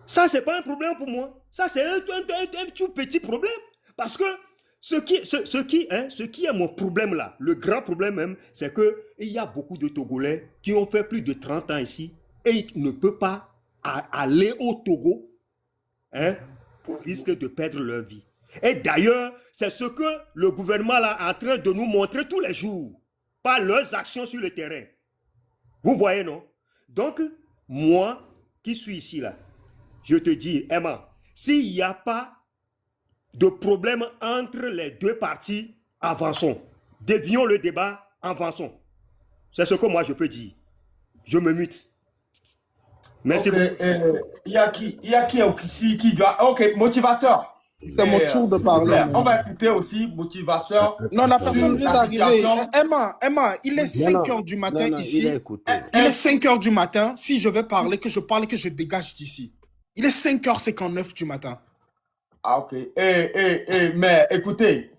[SPEAKER 5] Ça, ce n'est pas un problème pour moi. Ça, c'est un tout petit problème. Parce que ce qui est mon problème là, le grand problème même, c'est qu'il y a beaucoup de Togolais qui ont fait plus de 30 ans ici et ils ne peuvent pas aller au Togo pour risque de perdre leur vie. Et d'ailleurs, c'est ce que le gouvernement là est en train de nous montrer tous les jours par leurs actions sur le terrain. Vous voyez, non? Donc, moi qui suis ici là, je te dis, Emma, s'il n'y a pas de problème entre les deux parties, avançons. Dévions le débat, avançons. C'est ce que moi je peux dire. Je me mute. Merci beaucoup.
[SPEAKER 4] Il y a qui ici qui doit... Ok, motivateur.
[SPEAKER 1] C'est mon tour de parler.
[SPEAKER 4] On va écouter aussi motivateur.
[SPEAKER 1] Non, la personne vient d'arriver.
[SPEAKER 4] situation.
[SPEAKER 1] Emma, il est 5 heures du matin ici. Il est 5 heures du matin. Si je vais parler, que je parle, que je dégage d'ici. Il est 5h59 du matin.
[SPEAKER 4] Ah, ok. Mais écoutez,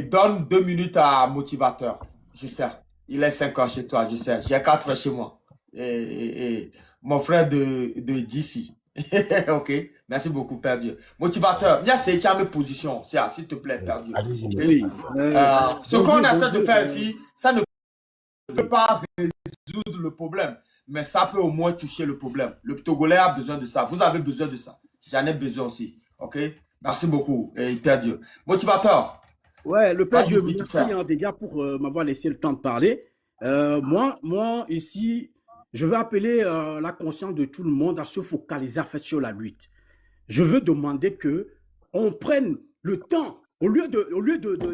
[SPEAKER 4] donne 2 minutes à motivateur. Je sais. Il est 5 heures chez toi, je sais. J'ai 4 heures chez moi. Mon frère de d'ici. Ok. Merci beaucoup, Père Dieu. Motivateur, viens, c'est ma position. S'il te plaît, Père Dieu.
[SPEAKER 10] Allez-y,
[SPEAKER 4] Oui. Ce qu'on est en train de faire ici, ça ne peut pas résoudre le problème, mais ça peut au moins toucher le problème. Le Togolais a besoin de ça. Vous avez besoin de ça. J'en ai besoin aussi. OK? Merci beaucoup, Père Dieu. Motivateur.
[SPEAKER 10] Ouais, le Père Dieu,
[SPEAKER 4] vite
[SPEAKER 10] merci
[SPEAKER 4] fait.
[SPEAKER 10] déjà pour m'avoir laissé le temps de parler. Moi, ici, je veux appeler la conscience de tout le monde à se focaliser en fait sur la lutte. Je veux demander que on prenne le temps, au lieu de